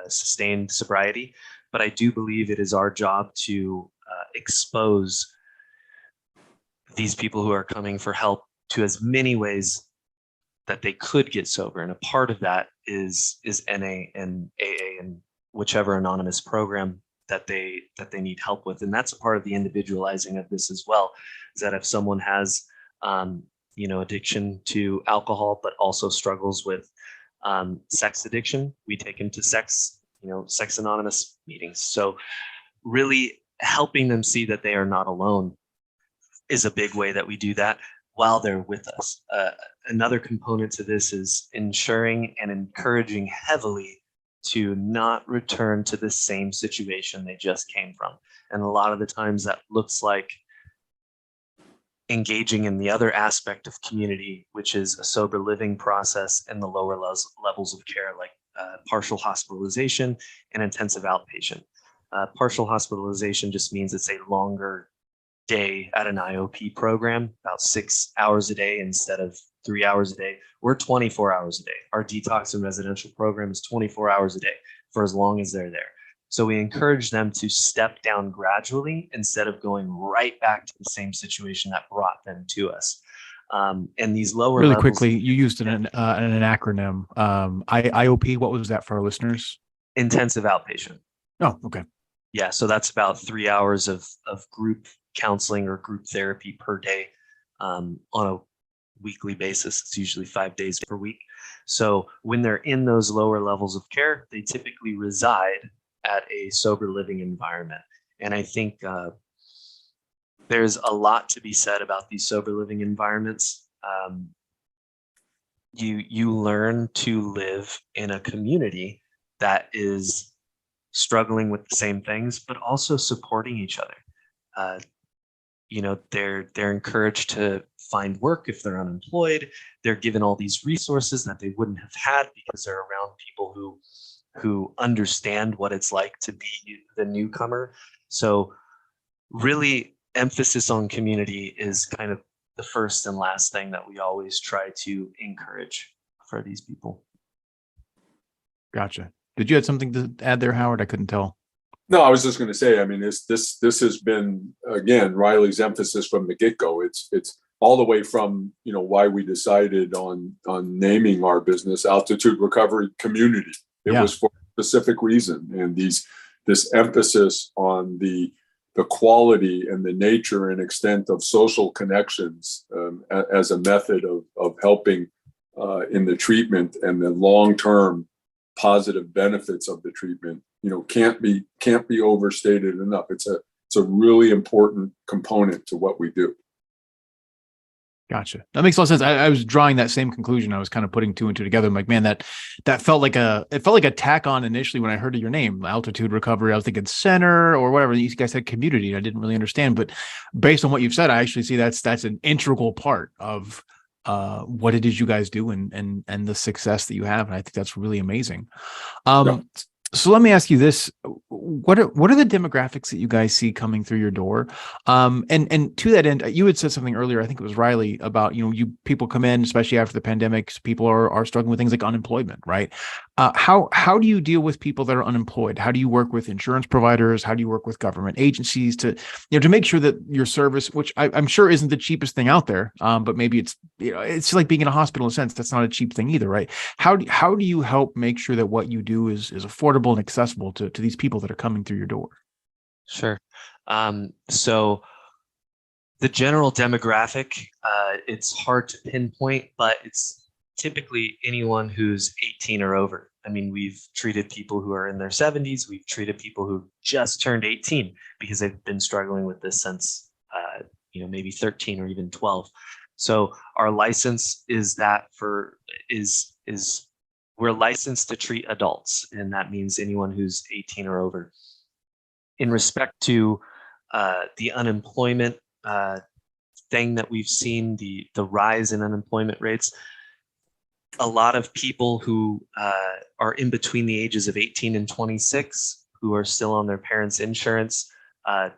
sustained sobriety, but I do believe it is our job to expose these people who are coming for help to as many ways that they could get sober. And a part of that is NA and AA and whichever anonymous program that they need help with. And that's a part of the individualizing of this as well, is that if someone has addiction to alcohol, but also struggles with sex addiction, we take them to sex anonymous meetings. So really helping them see that they are not alone is a big way that we do that while they're with us. Another component to this is ensuring and encouraging heavily to not return to the same situation they just came from. And a lot of the times that looks like engaging in the other aspect of community, which is a sober living process and the lower levels of care, like partial hospitalization and intensive outpatient. Partial hospitalization just means it's a longer day at an IOP program, about 6 hours a day instead of 3 hours a day. We're 24 hours a day. Our detox and residential program is 24 hours a day for as long as they're there. So we encourage them to step down gradually instead of going right back to the same situation that brought them to us. And these lower Really levels, quickly, you used an acronym. IOP. What was that for our listeners? intensive outpatient. Oh, okay. Yeah, so that's about 3 hours of group counseling or group therapy per day on a weekly basis. It's usually 5 days per week. So when they're in those lower levels of care, they typically reside at a sober living environment. And I think there's a lot to be said about these sober living environments. You learn to live in a community that is struggling with the same things, but also supporting each other. They're encouraged to find work if they're unemployed. They're given all these resources that they wouldn't have had because they're around people who understand what it's like to be the newcomer. So really emphasis on community is kind of the first and last thing that we always try to encourage for these people. Gotcha. Did you have something to add there, Howard? I couldn't tell. No, I was just going to say, I mean, this has been, again, Riley's emphasis from the get-go. It's all the way from, why we decided on naming our business Altitude Recovery Community. It was for a specific reason. And this emphasis on the quality and the nature and extent of social connections as a method of helping in the treatment and the long-term positive benefits of the treatment, can't be overstated enough. It's a really important component to what we do. Gotcha. That makes a lot of sense. I was drawing that same conclusion. I was kind of putting two and two together. I'm like, man, that felt like a tack on initially when I heard of your name, Altitude Recovery. I was thinking center or whatever. You guys said community. I didn't really understand, but based on what you've said, I actually see that's an integral part of what it is you guys do and the success that you have. And I think that's really amazing. So let me ask you this: what are the demographics that you guys see coming through your door? And to that end, you had said something earlier. I think it was Riley about people come in, especially after the pandemic. People are struggling with things like unemployment, right? How do you deal with people that are unemployed? How do you work with insurance providers? How do you work with government agencies to make sure that your service, which I'm sure isn't the cheapest thing out there, but maybe it's like being in a hospital in a sense. That's not a cheap thing either, right? How do you help make sure that what you do is affordable and accessible to these people that are coming through your door? Sure. So the general demographic, it's hard to pinpoint, but it's typically anyone who's 18 or over. I mean, we've treated people who are in their 70s. We've treated people who just turned 18 because they've been struggling with this since, maybe 13 or even 12. So our license is we're licensed to treat adults, and that means anyone who's 18 or over. In respect to the unemployment thing that we've seen, the rise in unemployment rates, a lot of people who are in between the ages of 18 and 26 who are still on their parents' insurance,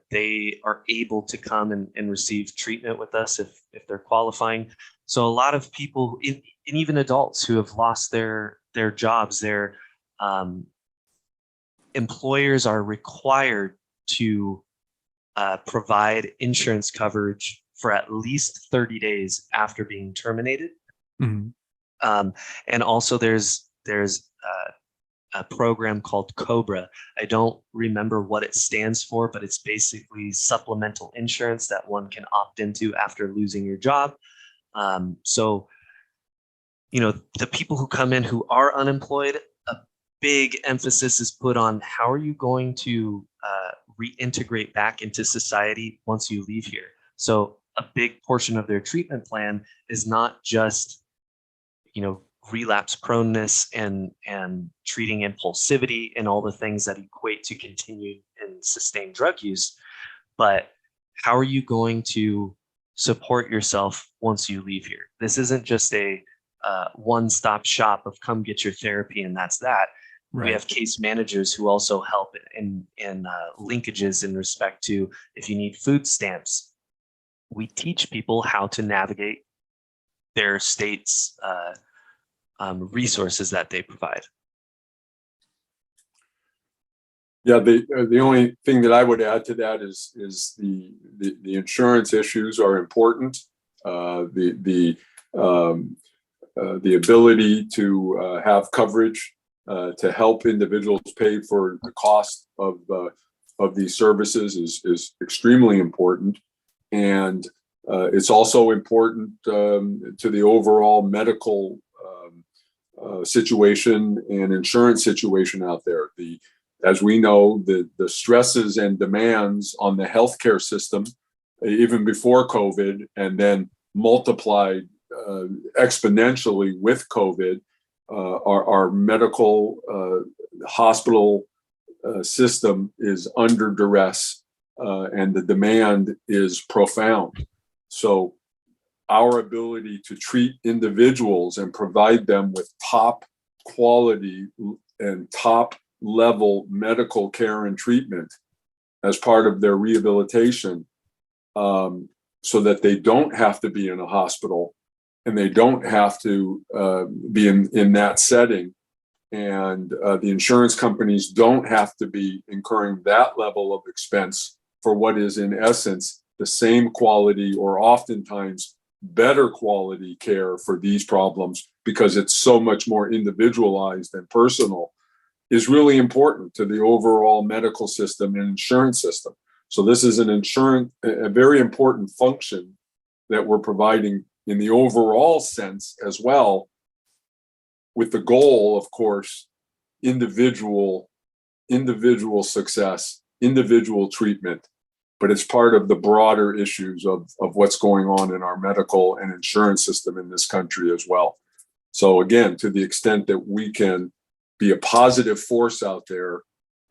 they are able to come and receive treatment with us if they're qualifying. So a lot of people, and even adults who have lost their jobs, their employers are required to provide insurance coverage for at least 30 days after being terminated. Mm-hmm. And also there's a program called COBRA. I don't remember what it stands for, but it's basically supplemental insurance that one can opt into after losing your job. So the people who come in who are unemployed, a big emphasis is put on how are you going to reintegrate back into society once you leave here. So a big portion of their treatment plan is not just, relapse proneness and treating impulsivity and all the things that equate to continued and sustained drug use. But how are you going to support yourself once you leave here? This isn't just a one-stop shop of come get your therapy and that's that. We Right. have case managers who also help in linkages in respect to if you need food stamps. We teach people how to navigate their state's resources that they provide. Yeah, the only thing that I would add to that is the insurance issues are important. The ability to have coverage to help individuals pay for the cost of these services is extremely important, and it's also important to the overall medical situation and insurance situation out there. As we know, the stresses and demands on the healthcare system, even before COVID, and then multiplied exponentially with COVID, our medical hospital system is under duress, and the demand is profound. So our ability to treat individuals and provide them with top quality and top level medical care and treatment as part of their rehabilitation, so that they don't have to be in a hospital and they don't have to be in that setting, and the insurance companies don't have to be incurring that level of expense for what is in essence the same quality or oftentimes better quality care for these problems, because it's so much more individualized and personal, is really important to the overall medical system and insurance system. So this is a very important function that we're providing in the overall sense as well, with the goal, of course, individual success, individual treatment, but it's part of the broader issues of what's going on in our medical and insurance system in this country as well. So again, to the extent that we can be a positive force out there,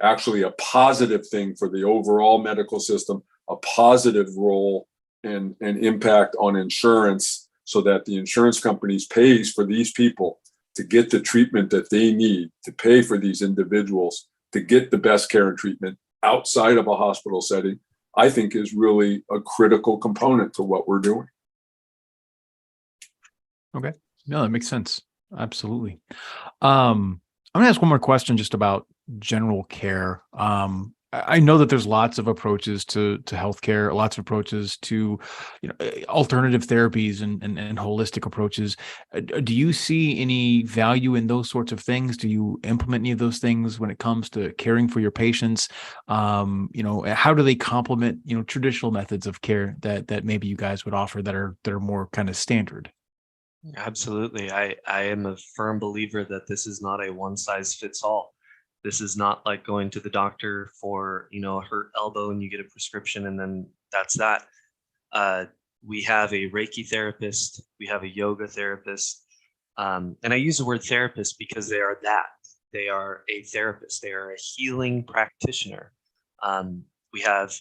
actually a positive thing for the overall medical system, a positive role and impact on insurance, so that the insurance companies pays for these people to get the treatment that they need, to pay for these individuals to get the best care and treatment outside of a hospital setting, I think is really a critical component to what we're doing. Okay. No, that makes sense. Absolutely. I'm gonna ask one more question just about general care. I know that there's lots of approaches to healthcare, lots of approaches to, alternative therapies and holistic approaches. Do you see any value in those sorts of things? Do you implement any of those things when it comes to caring for your patients? How do they complement, traditional methods of care that maybe you guys would offer that are more kind of standard? Absolutely. I am a firm believer that this is not a one size fits all. This is not like going to the doctor for, a hurt elbow and you get a prescription and then that's that. We have a Reiki therapist, we have a yoga therapist. And I use the word therapist because they are that. They are a therapist, they are a healing practitioner. We have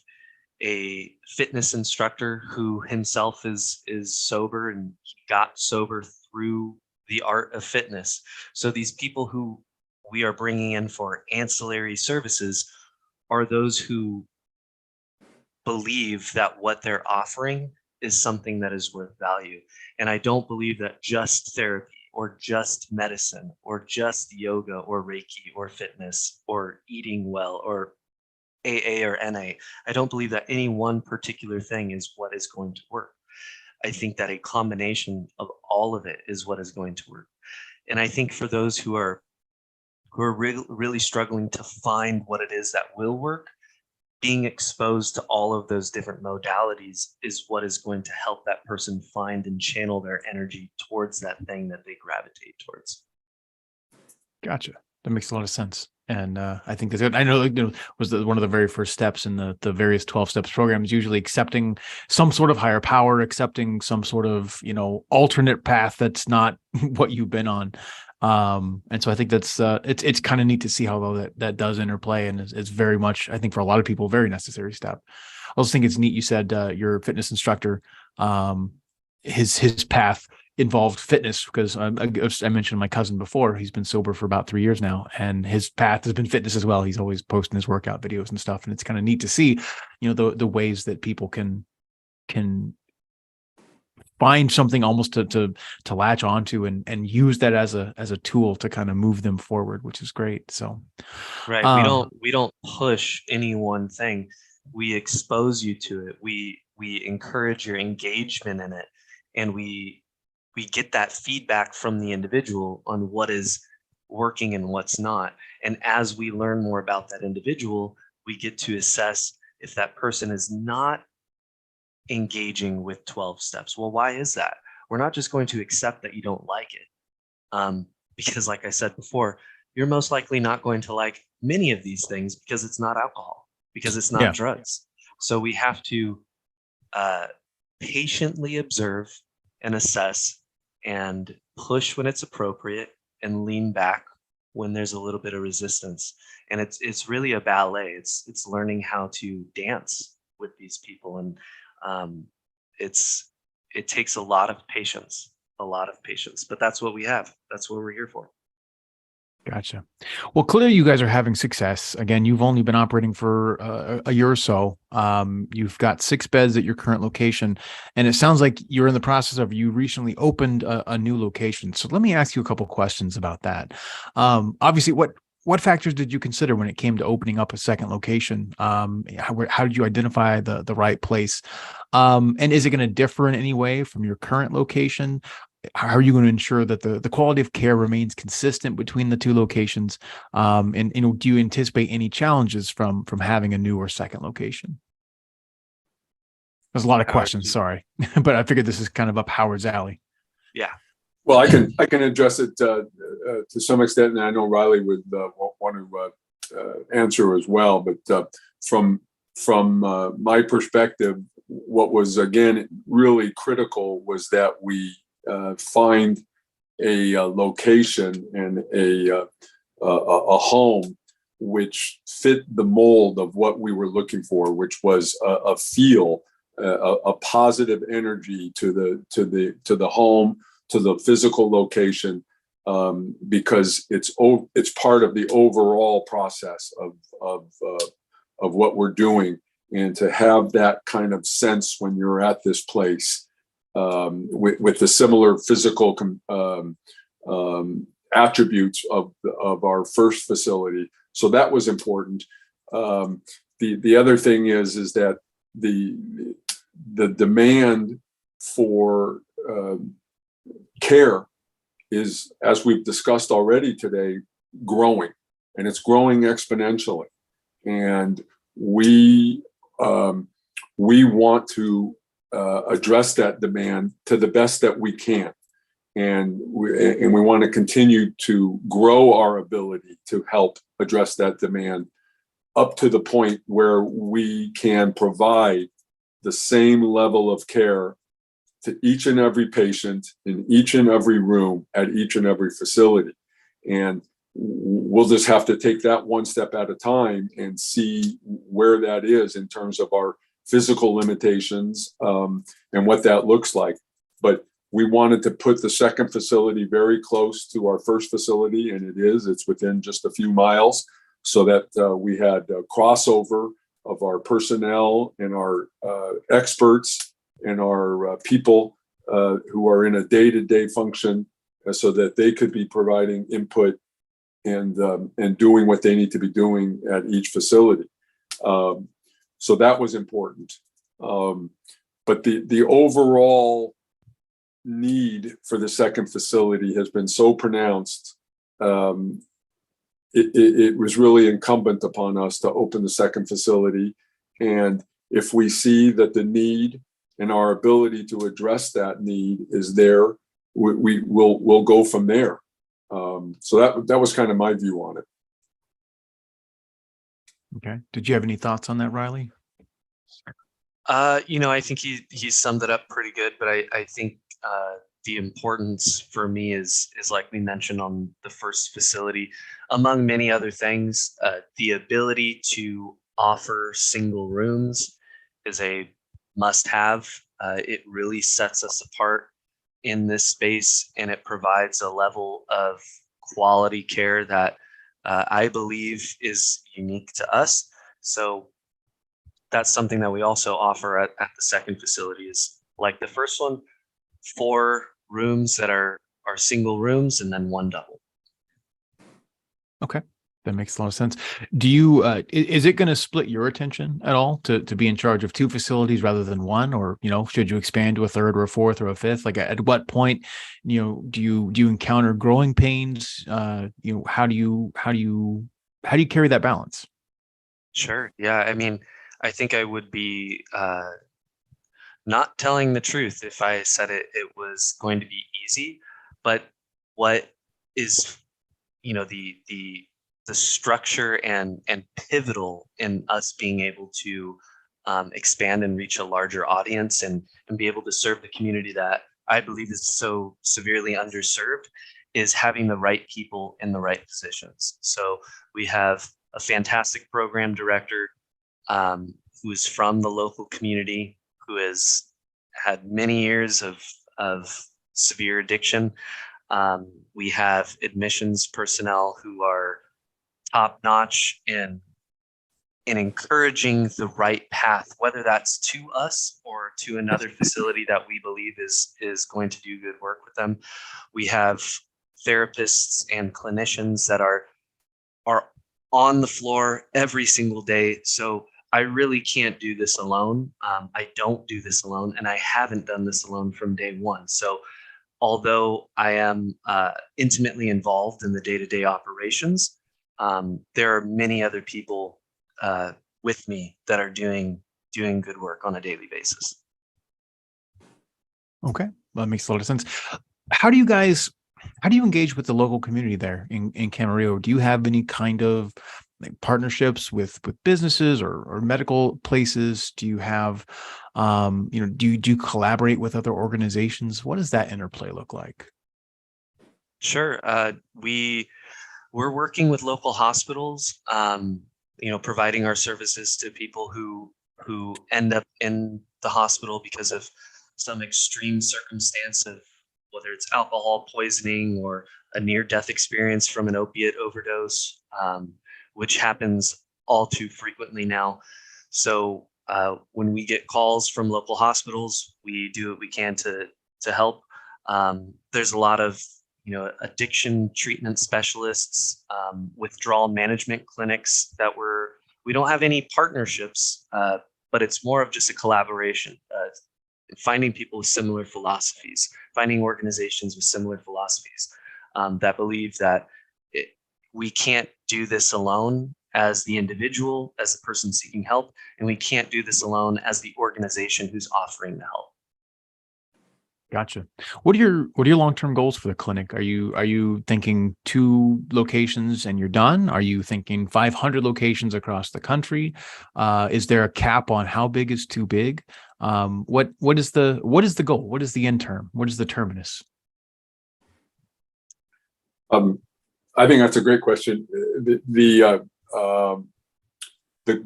a fitness instructor who himself is sober, and he got sober through the art of fitness. So these people who we are bringing in for ancillary services are those who believe that what they're offering is something that is worth value. And I don't believe that just therapy or just medicine or just yoga or Reiki or fitness or eating well or AA or NA. I don't believe that any one particular thing is what is going to work. I think that a combination of all of it is what is going to work. And I think for those who are really struggling to find what it is that will work, being exposed to all of those different modalities is what is going to help that person find and channel their energy towards that thing that they gravitate towards. Gotcha. That makes a lot of sense. And I think that's good. I know, was one of the very first steps in the various 12 steps programs, usually accepting some sort of higher power, accepting some sort of, alternate path that's not what you've been on. And so I think that's it's kind of neat to see how well that does interplay, and it's very much, I think, for a lot of people, a very necessary step. I also think it's neat you said your fitness instructor, his path involved fitness, because I mentioned my cousin before. He's been sober for about 3 years now, and his path has been fitness as well. He's always posting his workout videos and stuff, and it's kind of neat to see, the ways that people can find something almost to latch onto and use that as a tool to kind of move them forward, which is great. So, Right. We don't push any one thing. We expose you to it. We encourage your engagement in it, and we get that feedback from the individual on what is working and what's not. And as we learn more about that individual, we get to assess if that person is not engaging with 12 steps. Well, why is that? We're not just going to accept that you don't like it. Because like I said before, you're most likely not going to like many of these things because it's not alcohol, because it's not drugs. So we have to patiently observe and assess and push when it's appropriate and lean back when there's a little bit of resistance. And it's really a ballet. It's learning how to dance with these people. And it takes a lot of patience, but that's what we have. That's what we're here for. Gotcha. Well, clearly you guys are having success. Again, you've only been operating for a year or so. You've got 6 beds at your current location, and it sounds like you're in the process of, you recently opened a new location. So let me ask you a couple questions about that. Obviously, what factors did you consider when it came to opening up a second location? How did you identify the right place? And is it going to differ in any way from your current location? How are you going to ensure that the quality of care remains consistent between the 2 locations? And do you anticipate any challenges from having a new or second location? There's a lot of questions, sorry, but I figured this is kind of up Howard's alley. Yeah. Well, I can address it to some extent, and I know Riley would want to answer as well. But from my perspective, what was again really critical was that we find a location and a home which fit the mold of what we were looking for, which was a feel, a positive energy to the home, to the physical location, because it's part of the overall process of what we're doing, and to have that kind of sense when you're at this place. With the similar physical attributes of our first facility, so that was important. The other thing is that the demand for care is, as we've discussed already today, growing, and it's growing exponentially, and we want to address that demand to the best that we can, and we want to continue to grow our ability to help address that demand up to the point where we can provide the same level of care to each and every patient in each and every room at each and every facility. And we'll just have to take that one step at a time and see where that is in terms of our physical limitations, and what that looks like. But we wanted to put the second facility very close to our first facility, and it's within just a few miles, so that we had a crossover of our personnel and our experts and our people who are in a day-to-day function, so that they could be providing input and doing what they need to be doing at each facility. So that was important. But the overall need for the second facility has been so pronounced. It was really incumbent upon us to open the second facility. And if we see that the need and our ability to address that need is there, we'll go from there. So that was kind of my view on it. Okay. Did you have any thoughts on that, Riley? I think he summed it up pretty good, but I think the importance for me is like we mentioned on the first facility, among many other things, the ability to offer single rooms is a must-have. It really sets us apart in this space, and it provides a level of quality care that I believe is unique to us. So that's something that we also offer at the second facility is like the first one, 4 rooms that are single rooms and then 1 double. Okay. That makes a lot of sense. Do you, is it going to split your attention at all to be in charge of 2 facilities rather than 1? Or, should you expand to a 3rd or a 4th or a 5th? Like at what point, do you encounter growing pains? How do you carry that balance? Sure. Yeah. I mean, I think I would be not telling the truth if I said it was going to be easy. But what is, the structure and pivotal in us being able to expand and reach a larger audience and be able to serve the community that I believe is so severely underserved is having the right people in the right positions. So we have a fantastic program director who is from the local community, who has had many years of severe addiction. We have admissions personnel who are top notch in encouraging the right path, whether that's to us or to another facility that we believe is going to do good work with them. We have therapists and clinicians that are on the floor every single day. So I really can't do this alone. I don't do this alone, and I haven't done this alone from day one. So although I am intimately involved in the day-to-day operations, there are many other people with me that are doing good work on a daily basis. Okay. That makes a lot of sense. How do you engage with the local community there in Camarillo? Do you have any kind of partnerships with businesses or medical places? Do you have, do you collaborate with other organizations? What does that interplay look like? Sure. We're working with local hospitals, providing our services to people who end up in the hospital because of some extreme circumstance of whether it's alcohol poisoning or a near-death experience from an opiate overdose, which happens all too frequently now. So when we get calls from local hospitals, we do what we can to help. There's a lot of addiction treatment specialists, withdrawal management clinics that we don't have any partnerships, but it's more of just a collaboration. Finding people with similar philosophies, finding organizations with similar philosophies that believe that we can't do this alone as the individual, as the person seeking help, and we can't do this alone as the organization who's offering the help. Gotcha. What are your long-term goals for the clinic? Are you thinking 2 locations and you're done? Are you thinking 500 locations across the country? Is there a cap on how big is too big? What is the goal? What is the end term? What is the terminus? I think that's a great question. The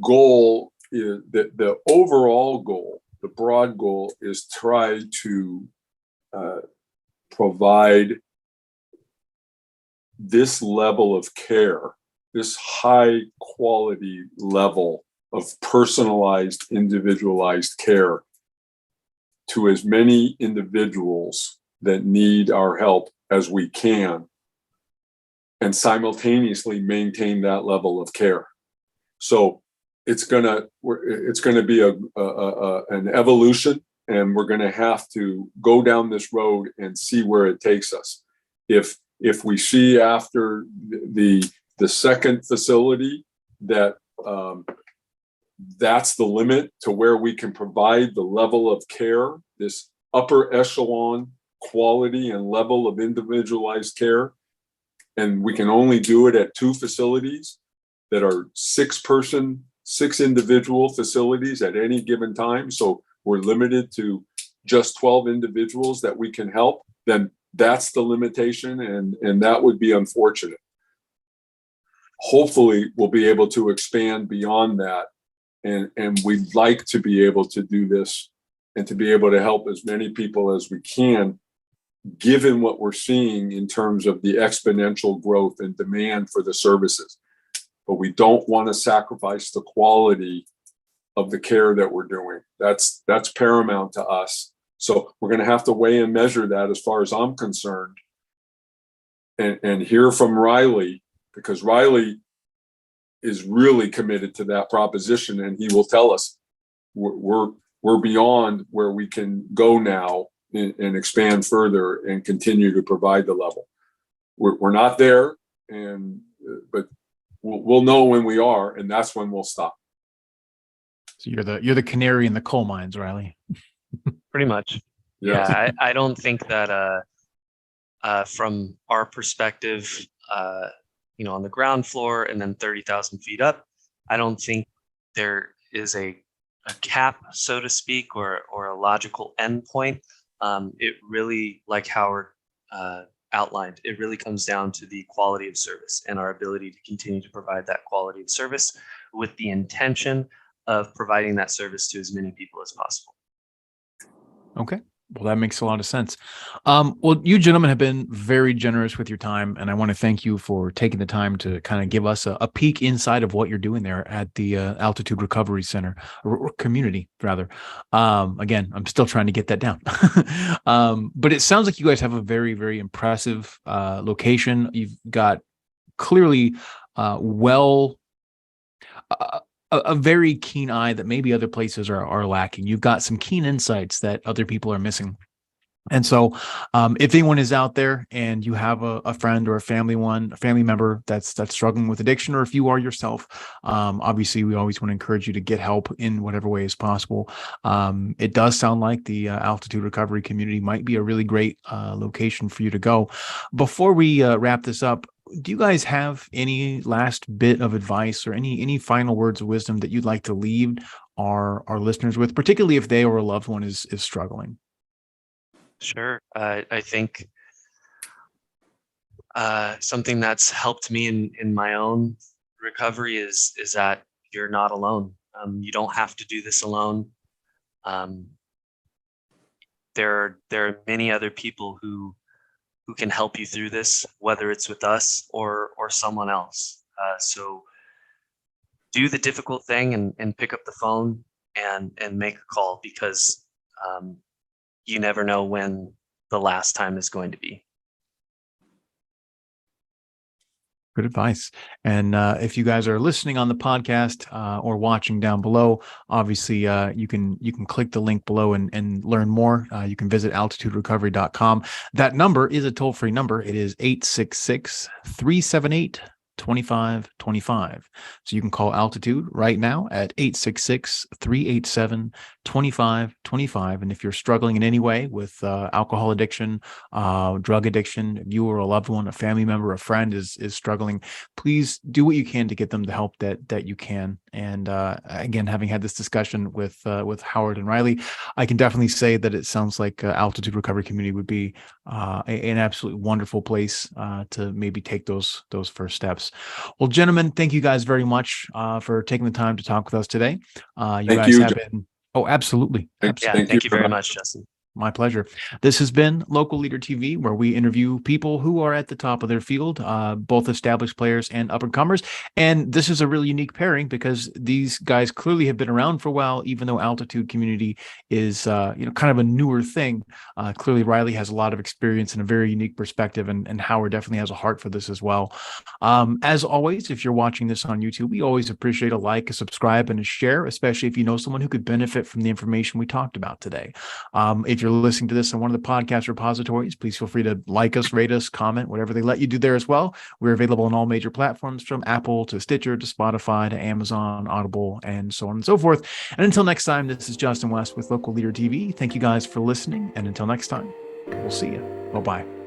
goal is the overall goal, the broad goal is try to provide this level of care, this high quality level of personalized, individualized care to as many individuals that need our help as we can, and simultaneously maintain that level of care. So it's gonna be an evolution, and we're gonna have to go down this road and see where it takes us. If we see after the second facility that that's the limit to where we can provide the level of care, this upper echelon quality and level of individualized care, and we can only do it at 2 facilities, that are six individual facilities at any given time, so we're limited to just 12 individuals that we can help, then that's the limitation, and that would be unfortunate. Hopefully we'll be able to expand beyond that, and we'd like to be able to do this and to be able to help as many people as we can, given what we're seeing in terms of the exponential growth and demand for the services. But we don't want to sacrifice the quality of the care that we're doing. That's paramount to us. So we're going to have to weigh and measure that as far as I'm concerned, and hear from Riley, because Riley is really committed to that proposition, and he will tell us we're beyond where we can go now and expand further and continue to provide the level. We're not there, but we'll know when we are, and that's when we'll stop. So you're the canary in the coal mines, Riley. Pretty much. Yes. Yeah, I don't think that from our perspective, on the ground floor and then 30,000 feet up, I don't think there is a cap, so to speak, or a logical endpoint. It really, like Howard outlined, it really comes down to the quality of service and our ability to continue to provide that quality of service with the intention of providing that service to as many people as possible. Okay. Well, that makes a lot of sense. Well, you gentlemen have been very generous with your time, and I want to thank you for taking the time to kind of give us a peek inside of what you're doing there at the Altitude Recovery Center, or community, rather. Again, I'm still trying to get that down. But it sounds like you guys have a very, very impressive location. You've got clearly a very keen eye that maybe other places are lacking. You've got some keen insights that other people are missing. And so if anyone is out there and you have a friend or a family member that's struggling with addiction, or if you are yourself, obviously we always want to encourage you to get help in whatever way is possible. It does sound like the Altitude Recovery community might be a really great location for you to go. Before we wrap this up, do you guys have any last bit of advice or any final words of wisdom that you'd like to leave our listeners with, particularly if they or a loved one is struggling? Sure. I think something that's helped me in my own recovery is that you're not alone. You don't have to do this alone. There are many other people who can help you through this, whether it's with us or someone else. So do the difficult thing and pick up the phone and make a call, because you never know when the last time is going to be. Good advice. And if you guys are listening on the podcast or watching down below, obviously you can click the link below and learn more. You can visit altituderecovery.com. That number is a toll-free number. It is 866-378-2525. So you can call Altitude right now at 866-387-2525. And if you're struggling in any way with alcohol addiction, drug addiction, if you or a loved one, a family member, a friend is struggling, please do what you can to get them the help that you can. And again, having had this discussion with Howard and Riley, I can definitely say that it sounds like Altitude Recovery Community would be an absolutely wonderful place to maybe take those first steps. Well, gentlemen, thank you guys very much for taking the time to talk with us today. You guys have been. Oh, absolutely. Thank you very much, Justin. My pleasure. This has been Local Leader TV, where we interview people who are at the top of their field, both established players and up-and-comers. And this is a really unique pairing because these guys clearly have been around for a while, even though Altitude Community is, kind of a newer thing. Clearly, Riley has a lot of experience and a very unique perspective, and Howard definitely has a heart for this as well. As always, if you're watching this on YouTube, we always appreciate a like, a subscribe, and a share, especially if you know someone who could benefit from the information we talked about today. If you're listening to this on one of the podcast repositories, please feel free to like us, rate us, comment, whatever they let you do there as well. We're available on all major platforms, from Apple to Stitcher to Spotify to Amazon, Audible, and so on and so forth. And until next time, this is Justin West with Local Leader TV. Thank you guys for listening. And until next time, we'll see you. Bye-bye.